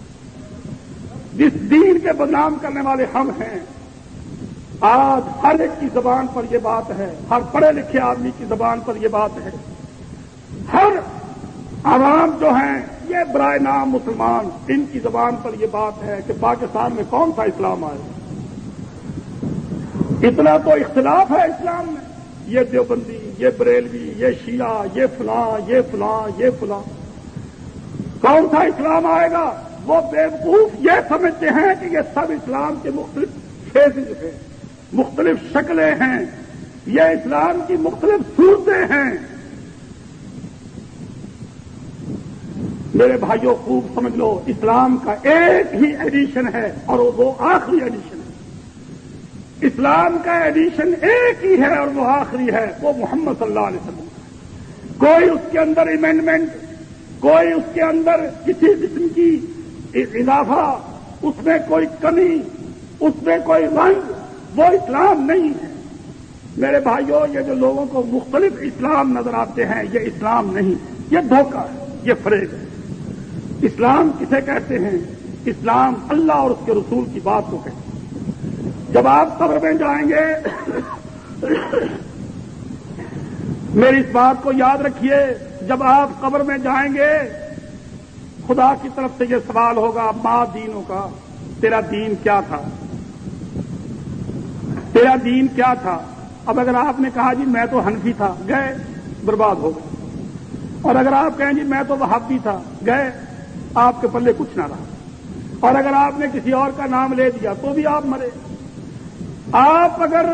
جس دین کے بدنام کرنے والے ہم ہیں، آج ہر ایک کی زبان پر یہ بات ہے، ہر پڑھے لکھے آدمی کی زبان پر یہ بات ہے، ہر عوام جو ہیں یہ برائے نام مسلمان، ان کی زبان پر یہ بات ہے کہ پاکستان میں کون سا اسلام آئے. اتنا تو اختلاف ہے اسلام میں، یہ دیوبندی، یہ بریلوی، یہ شیعہ، یہ فلاں، یہ فلاں، یہ فلاں. کون سا اسلام آئے گا؟ وہ بیوقوف یہ سمجھتے ہیں کہ یہ سب اسلام کے مختلف فیزز ہیں، مختلف شکلیں ہیں، یہ اسلام کی مختلف صورتیں ہیں. میرے بھائیوں خوب سمجھ لو، اسلام کا ایک ہی ایڈیشن ہے اور وہ آخری ایڈیشن ہے. اسلام کا ایڈیشن ایک ہی ہے اور وہ آخری ہے، وہ محمد صلی اللہ علیہ وسلم. کوئی اس کے اندر ایمینڈمنٹ، کوئی اس کے اندر کسی قسم کی اضافہ، اس میں کوئی کمی، اس میں کوئی رنگ، وہ اسلام نہیں ہے. میرے بھائیوں یہ جو لوگوں کو مختلف اسلام نظر آتے ہیں یہ اسلام نہیں، یہ دھوکہ ہے، یہ فریب ہے. اسلام کسے کہتے ہیں؟ اسلام اللہ اور اس کے رسول کی بات کو کہتے ہیں. جب آپ قبر میں جائیں گے میری اس بات کو یاد رکھیے، جب آپ قبر میں جائیں گے خدا کی طرف سے یہ سوال ہوگا ما دینوں کا، تیرا دین کیا تھا؟ تیرا دین کیا تھا؟ اب اگر آپ نے کہا جی میں تو حنفی تھا، گئے برباد ہو گئے. اور اگر آپ کہیں جی میں تو وہابی تھا، گئے، آپ کے پلے کچھ نہ رہا. اور اگر آپ نے کسی اور کا نام لے دیا تو بھی آپ مرے. آپ اگر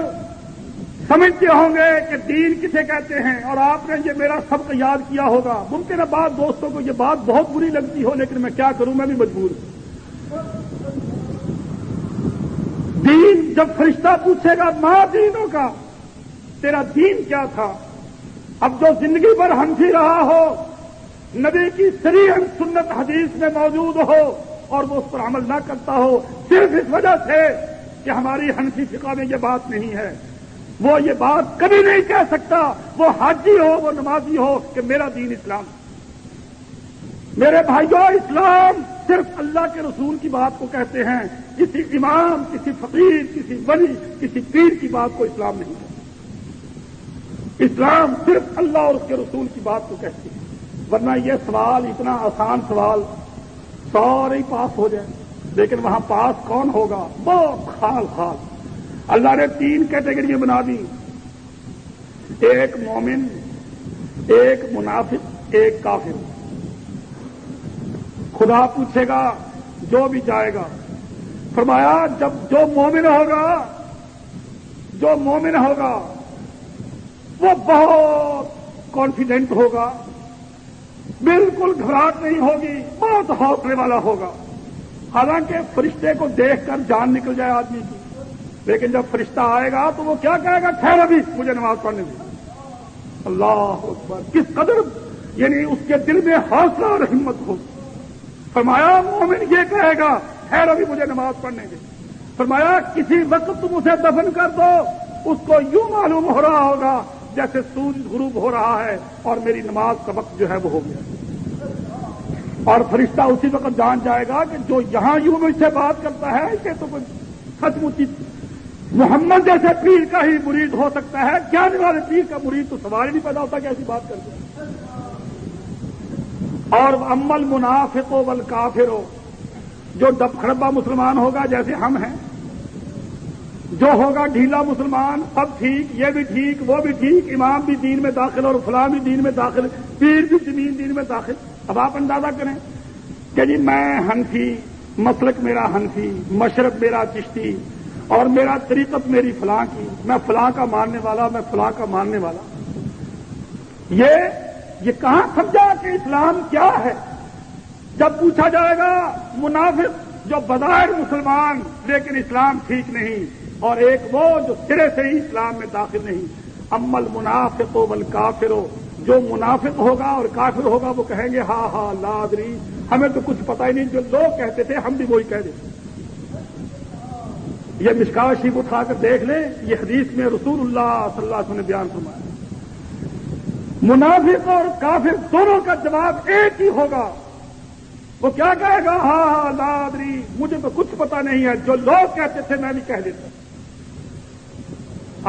سمجھتے ہوں گے کہ دین کسے کہتے ہیں اور آپ نے یہ میرا سبق یاد کیا ہوگا، ممکن ہے بعض دوستوں کو یہ بات بہت بری لگتی ہو، لیکن میں کیا کروں، میں بھی مجبور ہوں. دین جب فرشتہ پوچھے گا ماں دینوں کا، تیرا دین کیا تھا؟ اب جو زندگی بھر حنفی رہا ہو، نبی کی صریح سنت حدیث میں موجود ہو اور وہ اس پر عمل نہ کرتا ہو صرف اس وجہ سے کہ ہماری حنفی فقہ میں یہ بات نہیں ہے، وہ یہ بات کبھی نہیں کہہ سکتا، وہ حاجی ہو، وہ نمازی ہو، کہ میرا دین اسلام. میرے بھائیوں اسلام صرف اللہ کے رسول کی بات کو کہتے ہیں، کسی امام، کسی فقیر، کسی ولی، کسی پیر کی بات کو اسلام نہیں کہتے. اسلام صرف اللہ اور اس کے رسول کی بات کو کہتے ہیں. ورنہ یہ سوال اتنا آسان سوال سارے پاس ہو جائے، لیکن وہاں پاس کون ہوگا؟ بہت خال خال. اللہ نے 3 کیٹیگریاں بنا دی، ایک مومن، ایک منافق، ایک کافر. خدا پوچھے گا جو بھی جائے گا فرمایا جب جو مومن ہوگا وہ بہت کانفیڈنٹ ہوگا، بالکل گھبراہٹ نہیں ہوگی، بہت حوصلے والا ہوگا. حالانکہ فرشتے کو دیکھ کر جان نکل جائے آدمی کی، لیکن جب فرشتہ آئے گا تو وہ کیا کہے گا؟ ٹھہر ابھی مجھے نماز پڑھنے دے. اللہ اکبر، کس قدر یعنی اس کے دل میں حوصلہ اور ہمت ہو. فرمایا مومن یہ کہے گا ٹھہر ابھی مجھے نماز پڑھنے دے. فرمایا کسی وقت تم اسے دفن کر دو، اس کو یوں معلوم ہو رہا ہوگا جیسے سورج غروب ہو رہا ہے اور میری نماز کا وقت جو ہے وہ ہو گیا. اور فرشتہ اسی وقت جان جائے گا کہ جو یہاں یوں مجھ سے بات کرتا ہے اسے تو کوئی سچ مچ محمد جیسے پیر کا ہی مرید ہو سکتا ہے، جانے والے پیر کا مرید تو سوال ہی نہیں پیدا ہوتا کہ ایسی بات کرتے ہیں. اور امل منافق والکافر ہو، جو ڈب خڑبا مسلمان ہوگا جیسے ہم ہیں، جو ہوگا ڈھیلا مسلمان، سب ٹھیک، یہ بھی ٹھیک وہ بھی ٹھیک، امام بھی دین میں داخل اور فلاں بھی دین میں داخل، پیر بھی زمین دین میں داخل. اب آپ اندازہ کریں کہ جی میں حنفی، مسلک میرا حنفی، مشرب میرا چشتی، اور میرا طریقت میری فلاں کی، میں فلاں کا ماننے والا، میں فلاں کا ماننے والا. یہ کہاں سمجھا کہ اسلام کیا ہے؟ جب پوچھا جائے گا منافق جو بظاہر مسلمان لیکن اسلام ٹھیک نہیں، اور ایک وہ جو سرے سے ہی اسلام میں داخل نہیں. امل منافق والکافر، جو منافق ہوگا اور کافر ہوگا وہ کہیں گے ہاں ہاں لا ادری، ہمیں تو کچھ پتہ ہی نہیں، جو لوگ کہتے تھے ہم بھی وہی کہہ دیتے. یہ مشکوہ شریف اٹھا کر دیکھ لیں، یہ حدیث میں رسول اللہ صلی اللہ علیہ وسلم نے بیان فرمایا. منافق اور کافر دونوں کا جواب ایک ہی ہوگا. وہ کیا کہے گا؟ ہاں ہاں لا ادری، مجھے تو کچھ پتا نہیں ہے، جو لوگ کہتے تھے میں بھی کہہ دیتا.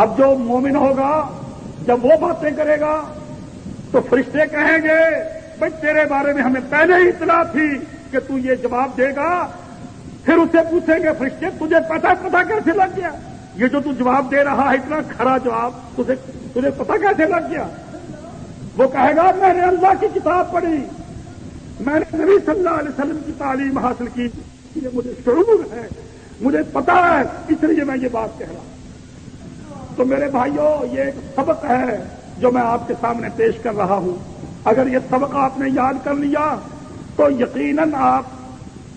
اب جو مومن ہوگا جب وہ باتیں کرے گا تو فرشتے کہیں گے بھائی تیرے بارے میں ہمیں پہلے ہی اطلاع تھی کہ تو یہ جواب دے گا. پھر اسے پوچھیں گے فرشتے تجھے پتا کیسے لگ گیا؟ یہ جو تو جواب دے رہا ہے اتنا کھرا جواب، تجھے پتا کیسے لگ گیا؟ وہ کہے گا میں نے اللہ کی کتاب پڑھی، میں نے نبی صلی اللہ علیہ وسلم کی تعلیم حاصل کی، یہ مجھے شعور ہے، مجھے پتا ہے، اس لیے میں یہ بات کہہ رہا ہوں. تو میرے بھائیوں یہ ایک سبق ہے جو میں آپ کے سامنے پیش کر رہا ہوں. اگر یہ سبق آپ نے یاد کر لیا تو یقیناً آپ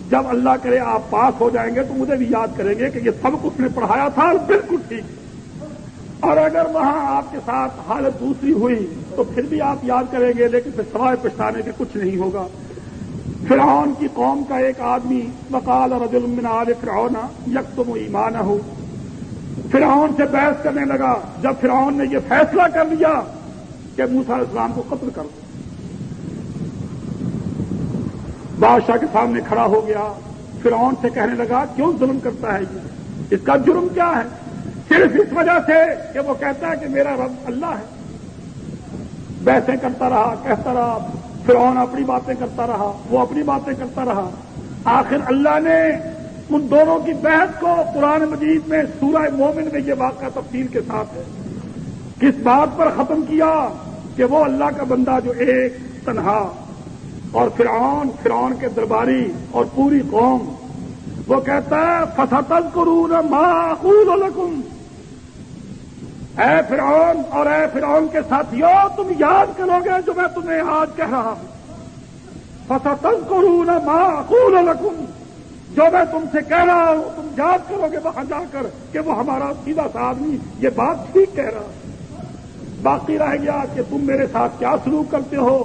جب اللہ کرے آپ پاس ہو جائیں گے تو مجھے بھی یاد کریں گے کہ یہ سبق اس نے پڑھایا تھا اور بالکل ٹھیک. اور اگر وہاں آپ کے ساتھ حالت دوسری ہوئی تو پھر بھی آپ یاد کریں گے، لیکن پھر سوائے پچھتانے کے کچھ نہیں ہوگا. فرعون کی قوم کا ایک آدمی وقال رجل من آل فرعون یکتم ایمانہ، فرعون سے بحث کرنے لگا. جب فرعون نے یہ فیصلہ کر لیا کہ موسیٰ علیہ السلام کو قتل کر دو، بادشاہ کے سامنے کھڑا ہو گیا، فرعون سے کہنے لگا کیوں ظلم کرتا ہے یہ، اس کا جرم کیا ہے؟ صرف اس وجہ سے کہ وہ کہتا ہے کہ میرا رب اللہ ہے. بحثیں کرتا رہا، کہتا رہا، فرعون اپنی باتیں کرتا رہا، وہ اپنی باتیں کرتا رہا. آخر اللہ نے ان دونوں کی بحث کو قرآن مجید میں سورہ مومن میں یہ واقعہ تفصیل کے ساتھ ہے، کس بات پر ختم کیا کہ وہ اللہ کا بندہ جو ایک تنہا، اور فرعون کے درباری اور پوری قوم، وہ کہتا ہے فَسَتَذْكُرُونَ مَا أَقُولُ لَكُمْ، اے فرعون اور اے فرعون کے ساتھیوں تم یاد کرو گے جو میں تمہیں آج کہہ رہا ہوں. فَسَتَذْكُرُونَ مَا أَقُولُ لَكُمْ، جو میں تم سے کہہ رہا ہوں تم یاد کرو گے وہاں جا کر کہ وہ ہمارا سیدھا سا آدمی یہ بات ٹھیک کہہ رہا ہے. باقی رہ گیا کہ تم میرے ساتھ کیا سلوک کرتے ہو،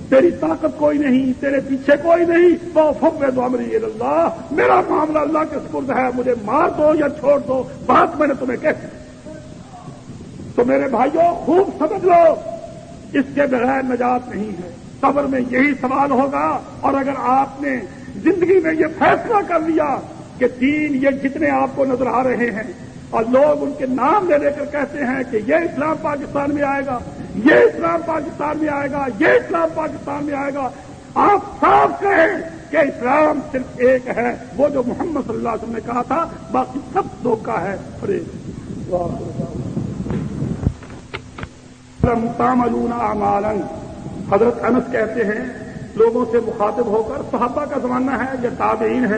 تیری طاقت کوئی نہیں، تیرے پیچھے کوئی نہیں. وَأُفَوِّضُ أَمْرِي إِلَى اللَّهِ، میرا معاملہ اللہ کے سپرد ہے، مجھے مار دو یا چھوڑ دو، بات میں نے تمہیں کہہ دی. تو میرے بھائیوں خوب سمجھ لو اس کے بغیر نجات نہیں ہے. قبر میں یہی سوال ہوگا. اور اگر آپ نے زندگی میں یہ فیصلہ کر لیا کہ دین یہ جتنے آپ کو نظر آ رہے ہیں اور لوگ ان کے نام لے کر کہتے ہیں کہ یہ اسلام پاکستان میں آئے گا، یہ اسلام پاکستان میں آئے گا، یہ اسلام پاکستان میں آئے گا، آپ صاف کہیں کہ اسلام صرف ایک ہے، وہ جو محمد صلی اللہ علیہ وسلم نے کہا تھا، باقی سب دھوکہ ہے، فریب. تعملون اعمالا، حضرت انس کہتے ہیں لوگوں سے مخاطب ہو کر، صحابہ کا زمانہ ہے یا تابعین ہے،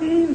3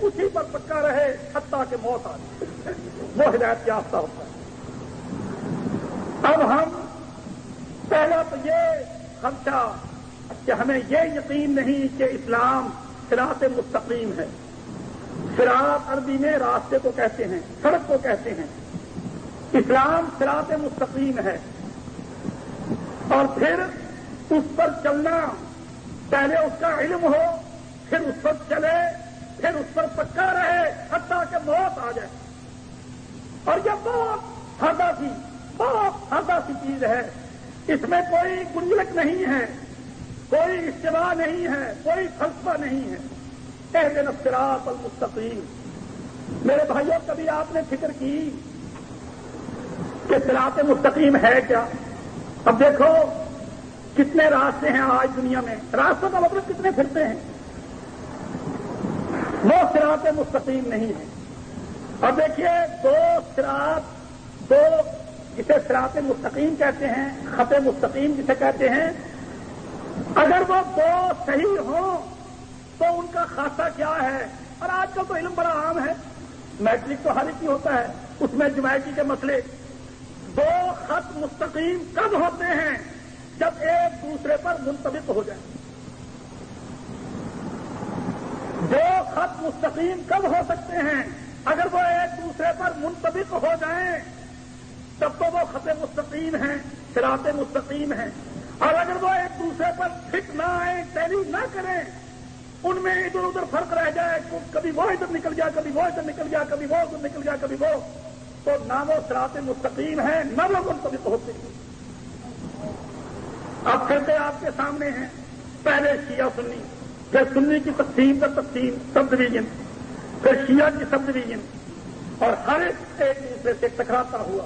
اسی پر پکا رہے حتیٰ کہ موت آ جائے، وہ ہدایت یافتہ ہوتا ہے۔ اب ہم پہلا تو یہ خدشہ کہ ہمیں یہ یقین نہیں کہ اسلام صراط مستقیم ہے۔ صراط عربی میں راستے کو کہتے ہیں، سڑک کو کہتے ہیں۔ اسلام صراط مستقیم ہے، اور پھر اس پر چلنا، پہلے اس کا علم ہو، پھر اس پر چلے، پھر اس پر پکا رہے حتیٰ کہ موت آ جائے۔ اور یہ بہت سادہ سی چیز ہے، اس میں کوئی گنجلک نہیں ہے، کوئی اشتباہ نہیں ہے، کوئی فلسفہ نہیں ہے۔ اہدنا الصراط المستقیم۔ میرے بھائیوں، کبھی آپ نے فکر کی کہ صراط مستقیم ہے کیا؟ اب دیکھو کتنے راستے ہیں آج دنیا میں، راستوں کا مطلب کتنے پھرتے ہیں، وہ صراط مستقیم نہیں ہے۔ اب دیکھیے دو جسے صراط مستقیم کہتے ہیں، خط مستقیم جسے کہتے ہیں، اگر وہ دو صحیح ہوں تو ان کا خاصہ کیا ہے؟ اور آج کل تو علم بڑا عام ہے، میٹرک تو ہر ایک ہی ہوتا ہے، اس میں جیومیٹری کے مسئلے۔ دو خط مستقیم کب ہوتے ہیں؟ جب ایک دوسرے پر منطبق ہو جائیں۔ دو خط مستقیم کب ہو سکتے ہیں؟ اگر وہ ایک دوسرے پر منطبق ہو جائیں تب تو وہ خط مستقیم ہیں، صراط مستقیم ہیں۔ اور اگر وہ ایک دوسرے پر فٹ نہ آئیں، ٹیلی نہ کریں، ان میں ادھر ادھر فرق رہ جائے، کبھی وہ ادھر نکل گیا، کبھی وہ ادھر نکل گیا، کبھی وہ ادھر نکل گیا، کبھی وہ، تو نہ وہ صراط مستقیم ہے، نہ وہ منطبق ہوتے ہیں۔ اب فرقے آپ کے سامنے ہیں، پہلے شیعہ سنی، پھر سنی کی تقسیم پر تقسیم، سب ڈویژن، پھر شیعہ کی سب ڈویژن، اور ہر ایک دوسرے سے ٹکراتا ہوا،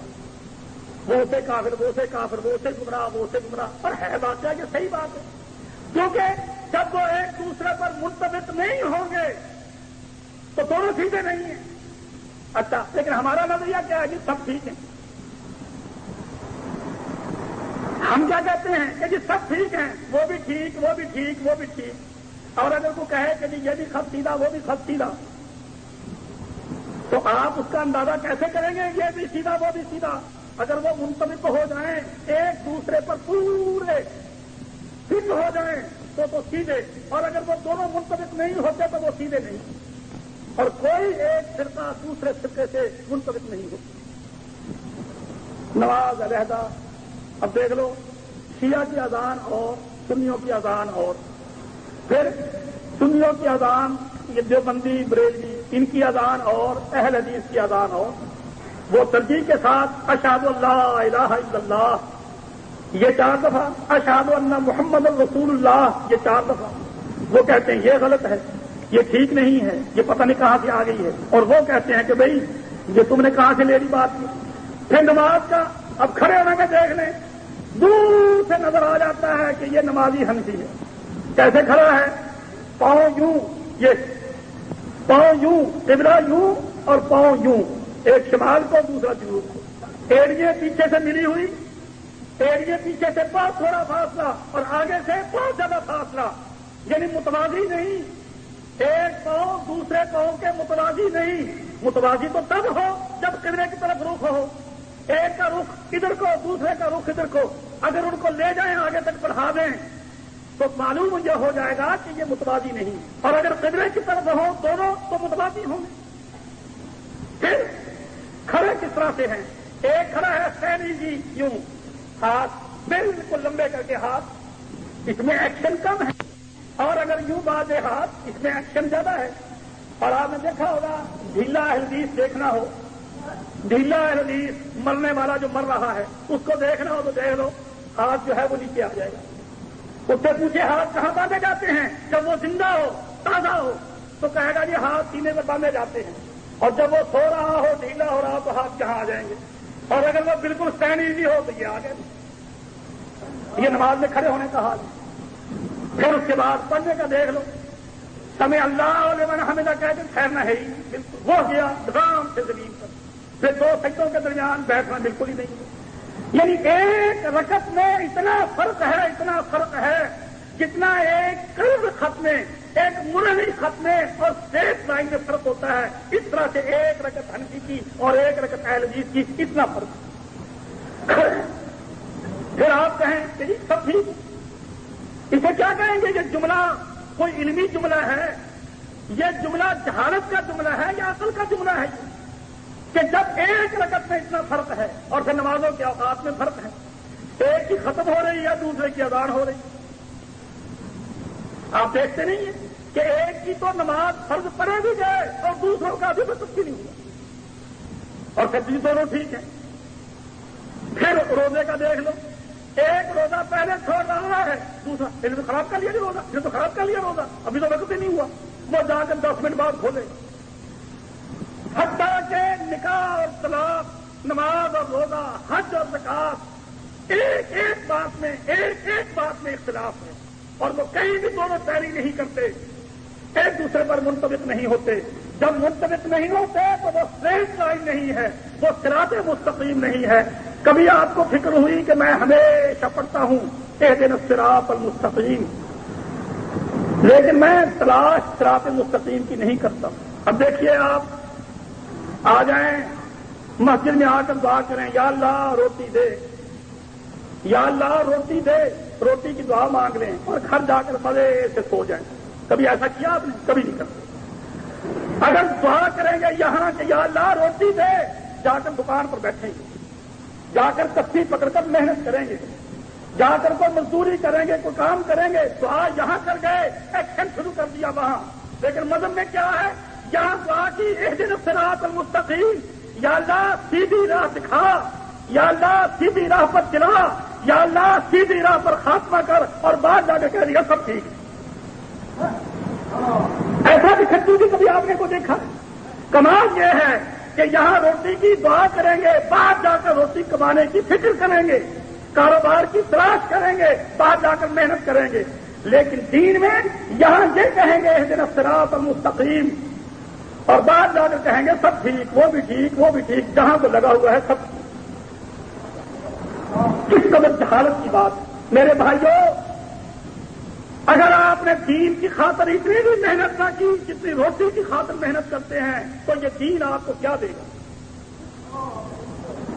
وہ سے کافر، وہ سے کافر، وہ سے گمراہ، وہ سے گمراہ۔ اور ہے بات کیا کہ صحیح بات ہے، کیونکہ جب وہ ایک دوسرے پر منطبق نہیں ہوں گے تو دونوں سیدھے نہیں ہیں۔ اچھا، لیکن ہمارا نظریہ کیا ہے؟ جی سب ٹھیک ہیں۔ ہم کیا کہتے ہیں کہ جی سب ٹھیک ہیں، وہ بھی ٹھیک، وہ بھی ٹھیک، وہ بھی ٹھیک۔ اور اگر کوئی کہے کہ جی یہ بھی خط سیدھا، وہ بھی خط سیدھا، تو آپ اس کا اندازہ کیسے کریں گے؟ یہ بھی سیدھا، وہ بھی سیدھا۔ اگر وہ منطبق ہو جائیں، ایک دوسرے پر پورے فٹ ہو جائیں تو سیدھے، اور اگر وہ دونوں منطبق نہیں ہوتے تو وہ سیدھے نہیں، اور کوئی ایک فرقہ دوسرے فرقے سے منطبق نہیں ہوتا۔ نماز علیحدہ، اب دیکھ لو شیعہ کی اذان اور سنیوں کی اذان، اور پھر سنیوں کی اذان، یہ دیوبندی بریلوی ان کی اذان اور اہل حدیث کی اذان، اور وہ ترجیح کے ساتھ اشہد ان لا الہ الا اللہ یہ 4 دفعہ، اشہد ان محمد رسول اللہ یہ 4 دفعہ۔ وہ کہتے ہیں یہ غلط ہے، یہ ٹھیک نہیں ہے، یہ پتہ نہیں کہاں سے آ گئی ہے، اور وہ کہتے ہیں کہ بھئی یہ تم نے کہاں سے میری بات کی۔ پھر نماز کا، اب کھڑے ہونے کا دیکھ لیں، دور سے نظر آ جاتا ہے کہ یہ نمازی حنفی ہے۔ کیسے کھڑا ہے؟ پاؤں یوں، یہ پاؤں یوں، قبلہ یوں اور پاؤں یوں، ایک شمال کو دوسرا جنوب کو، ایڑیاں پیچھے سے ملی ہوئی، ایڑیاں پیچھے سے بہت تھوڑا فاصلہ اور آگے سے بہت زیادہ فاصلہ، یعنی متوازی نہیں، ایک پاؤں دوسرے پاؤں کے متوازی نہیں۔ متوازی تو تب ہو جب قبلے کی طرف رخ ہو، ایک کا رخ ادھر کو، دوسرے کا رخ ادھر کو، اگر ان کو لے جائیں آگے تک بڑھا دیں تو معلوم یہ ہو جائے گا کہ یہ متوازی نہیں، اور اگر قبلے کی طرف ہو دونوں تو متوازی ہوں گے۔ پھر کھڑے کس طرح سے ہیں؟ ایک کھڑا ہے سینی جی یوں، ہاتھ بالکل لمبے کر کے ہاتھ، اس میں ایکشن کم ہے، اور اگر یوں باندھے ہاتھ اس میں ایکشن زیادہ ہے۔ اور آپ نے دیکھا ہوگا ڈھیلا حدیث دیکھنا ہو، ڈھیلا حدیث مرنے والا جو مر رہا ہے اس کو دیکھنا ہو تو دیکھ لو، ہاتھ جو ہے وہ نیچے آ جائے گا۔ اس سے پوچھے ہاتھ کہاں باندھے جاتے ہیں؟ جب وہ زندہ ہو، تازہ ہو، تو کہے گا یہ ہاتھ سینے میں باندھے جاتے ہیں، اور جب وہ سو رہا ہو، ڈھیلا ہو رہا ہو تو ہاتھ کہاں آ جائیں گے؟ اور اگر وہ بالکل سینی ہو تو یہ آ گئے۔ یہ نماز میں کھڑے ہونے کا حال ہے۔ پھر اس کے بعد پڑھنے کا دیکھ لو، سمع اللہ لمن حمدہ کہہ کے ٹھہرنا ہے ہی، بالکل وہ گیا آرام سے زمین پر، پھر 2 سجدوں کے درمیان بیٹھنا بالکل ہی نہیں ہے۔ یعنی ایک رکعت میں اتنا فرق ہے، اتنا فرق ہے جتنا ایک قرض خط میں ایک مرنی خط میں اور اسٹریٹ لائن میں فرق ہوتا ہے. اس طرح سے ایک رکعت حنفی کی اور ایک رکعت اہل حدیث کی اتنا فرق. پھر آپ کہیں کہ جی سب ٹھیک، اسے کیا کہیں گے؟ یہ جملہ کوئی علمی جملہ ہے، یہ جملہ جہالت کا جملہ ہے یا عقل کا جملہ ہے؟ کہ جب ایک رکعت میں اتنا فرق ہے اور پھر نمازوں کے اوقات میں فرق ہے، ایک کی ختم ہو رہی ہے دوسرے کی اذان ہو رہی. آپ دیکھتے نہیں ہیں کہ ایک کی تو نماز فرض پڑے بھی گئے اور دوسروں کا بھی مطلب نہیں ہوا، اور پھر دونوں ٹھیک ہیں. پھر روزے کا دیکھ لو، ایک روزہ پہلے چھوڑ رہا ہے، دوسرا پھر تو خراب کر لیا روزہ، پھر تو خراب کر لیا روزہ، ابھی تو وقت ہی نہیں ہوا، وہ جا کر 10 منٹ بعد کھولے. حتیٰ کہ نکاح اور طلاق، نماز اور روزہ، حج اور زکات، ایک ایک بات میں اختلاف ہے، اور وہ کہیں بھی دونوں پیروی نہیں کرتے، ایک دوسرے پر منطبق نہیں ہوتے. جب منطبق نہیں ہوتے تو وہ اسٹریٹ لائن نہیں ہے، وہ صراط مستقیم نہیں ہے. کبھی آپ کو فکر ہوئی کہ میں ہمیشہ پڑھتا ہوں اہدنا الصراط المستقیم، لیکن میں تلاش صراط مستقیم کی نہیں کرتا. اب دیکھیے آپ آ جائیں مسجد میں آ کر دعا کریں، یا اللہ روٹی دے، یا اللہ روٹی دے، روٹی کی دعا مانگ لیں اور گھر جا کر مزے سے سو جائیں. کبھی ایسا کیا آپ نے؟ کبھی نہیں کرتے. اگر دعا کریں گے یہاں کہ یا اللہ روٹی دے، جا کر دکان پر بیٹھیں گے، جا کر تسبیح پکڑ کر محنت کریں گے، جا کر کوئی مزدوری کریں گے، کوئی کام کریں گے. دعا یہاں کر گئے، ایکشن شروع کر دیا وہاں. لیکن مذہب میں کیا ہے؟ یہاں دعا کی اہدنا الصراط المستقیم، یا اللہ سیدھی راہ دکھا، یا اللہ سیدھی راہ پر چلا، یا اللہ سیدھی راہ پر خاتمہ کر، اور بعد جا کے کہہ دیا سب ٹھیک. ایسا بھی کھٹو بھی کبھی آپ نے کو دیکھا؟ کمال یہ ہے کہ یہاں روٹی کی دعا کریں گے، بعد جا کر روٹی کمانے کی فکر کریں گے، کاروبار کی تلاش کریں گے، بعد جا کر محنت کریں گے. لیکن دین میں یہاں یہ کہیں گے اہدنا الصراط المستقیم، اور بعد جا کر کہیں گے سب ٹھیک، وہ بھی ٹھیک، وہ بھی ٹھیک، جہاں کو لگا ہوا ہے سب. کس قدر جہالت کی بات. میرے بھائیوں، اگر آپ نے دین کی خاطر اتنی بھی محنت نہ کی جتنی روٹی کی خاطر محنت کرتے ہیں، تو یہ دین آپ کو کیا دے گا؟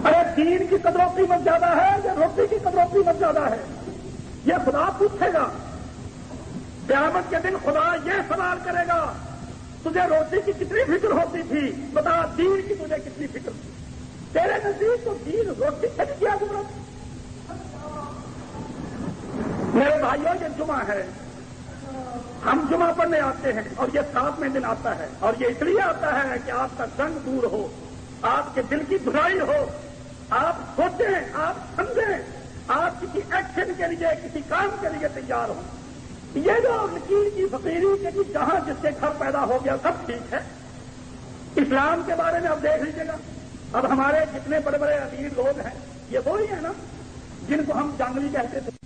ارے دین کی قدر و قیمت زیادہ ہے یا روٹی کی قدر و قیمت زیادہ ہے؟ یہ خدا پوچھے گا. قیامت کے دن خدا یہ سوال کرے گا، تجھے روٹی کی کتنی فکر ہوتی تھی، بتا دین کی تجھے کتنی فکر تھی؟ تیرے نزدیک تو دین روٹی سے بھی کیا گزرا. میرے بھائیوں، یہ جمعہ ہے، ہم جمعہ پڑھنے آتے ہیں اور یہ 7ویں دن آتا ہے، اور یہ اس لیے آتا ہے کہ آپ کا زنگ دور ہو، آپ کے دل کی دھلائی ہو، آپ سوچیں، آپ سمجھیں، آپ کسی ایکشن کے لیے، کسی کام کے لیے تیار ہوں. یہ جو لکیر کی فقیری کہ جہاں جس کے گھر پیدا ہو گیا سب ٹھیک ہے، اسلام کے بارے میں اب دیکھ لیجیے گا. اب ہمارے جتنے بڑے بڑے امیر لوگ ہیں یہ وہی ہیں نا جن کو ہم جنگلی کہتے تھے.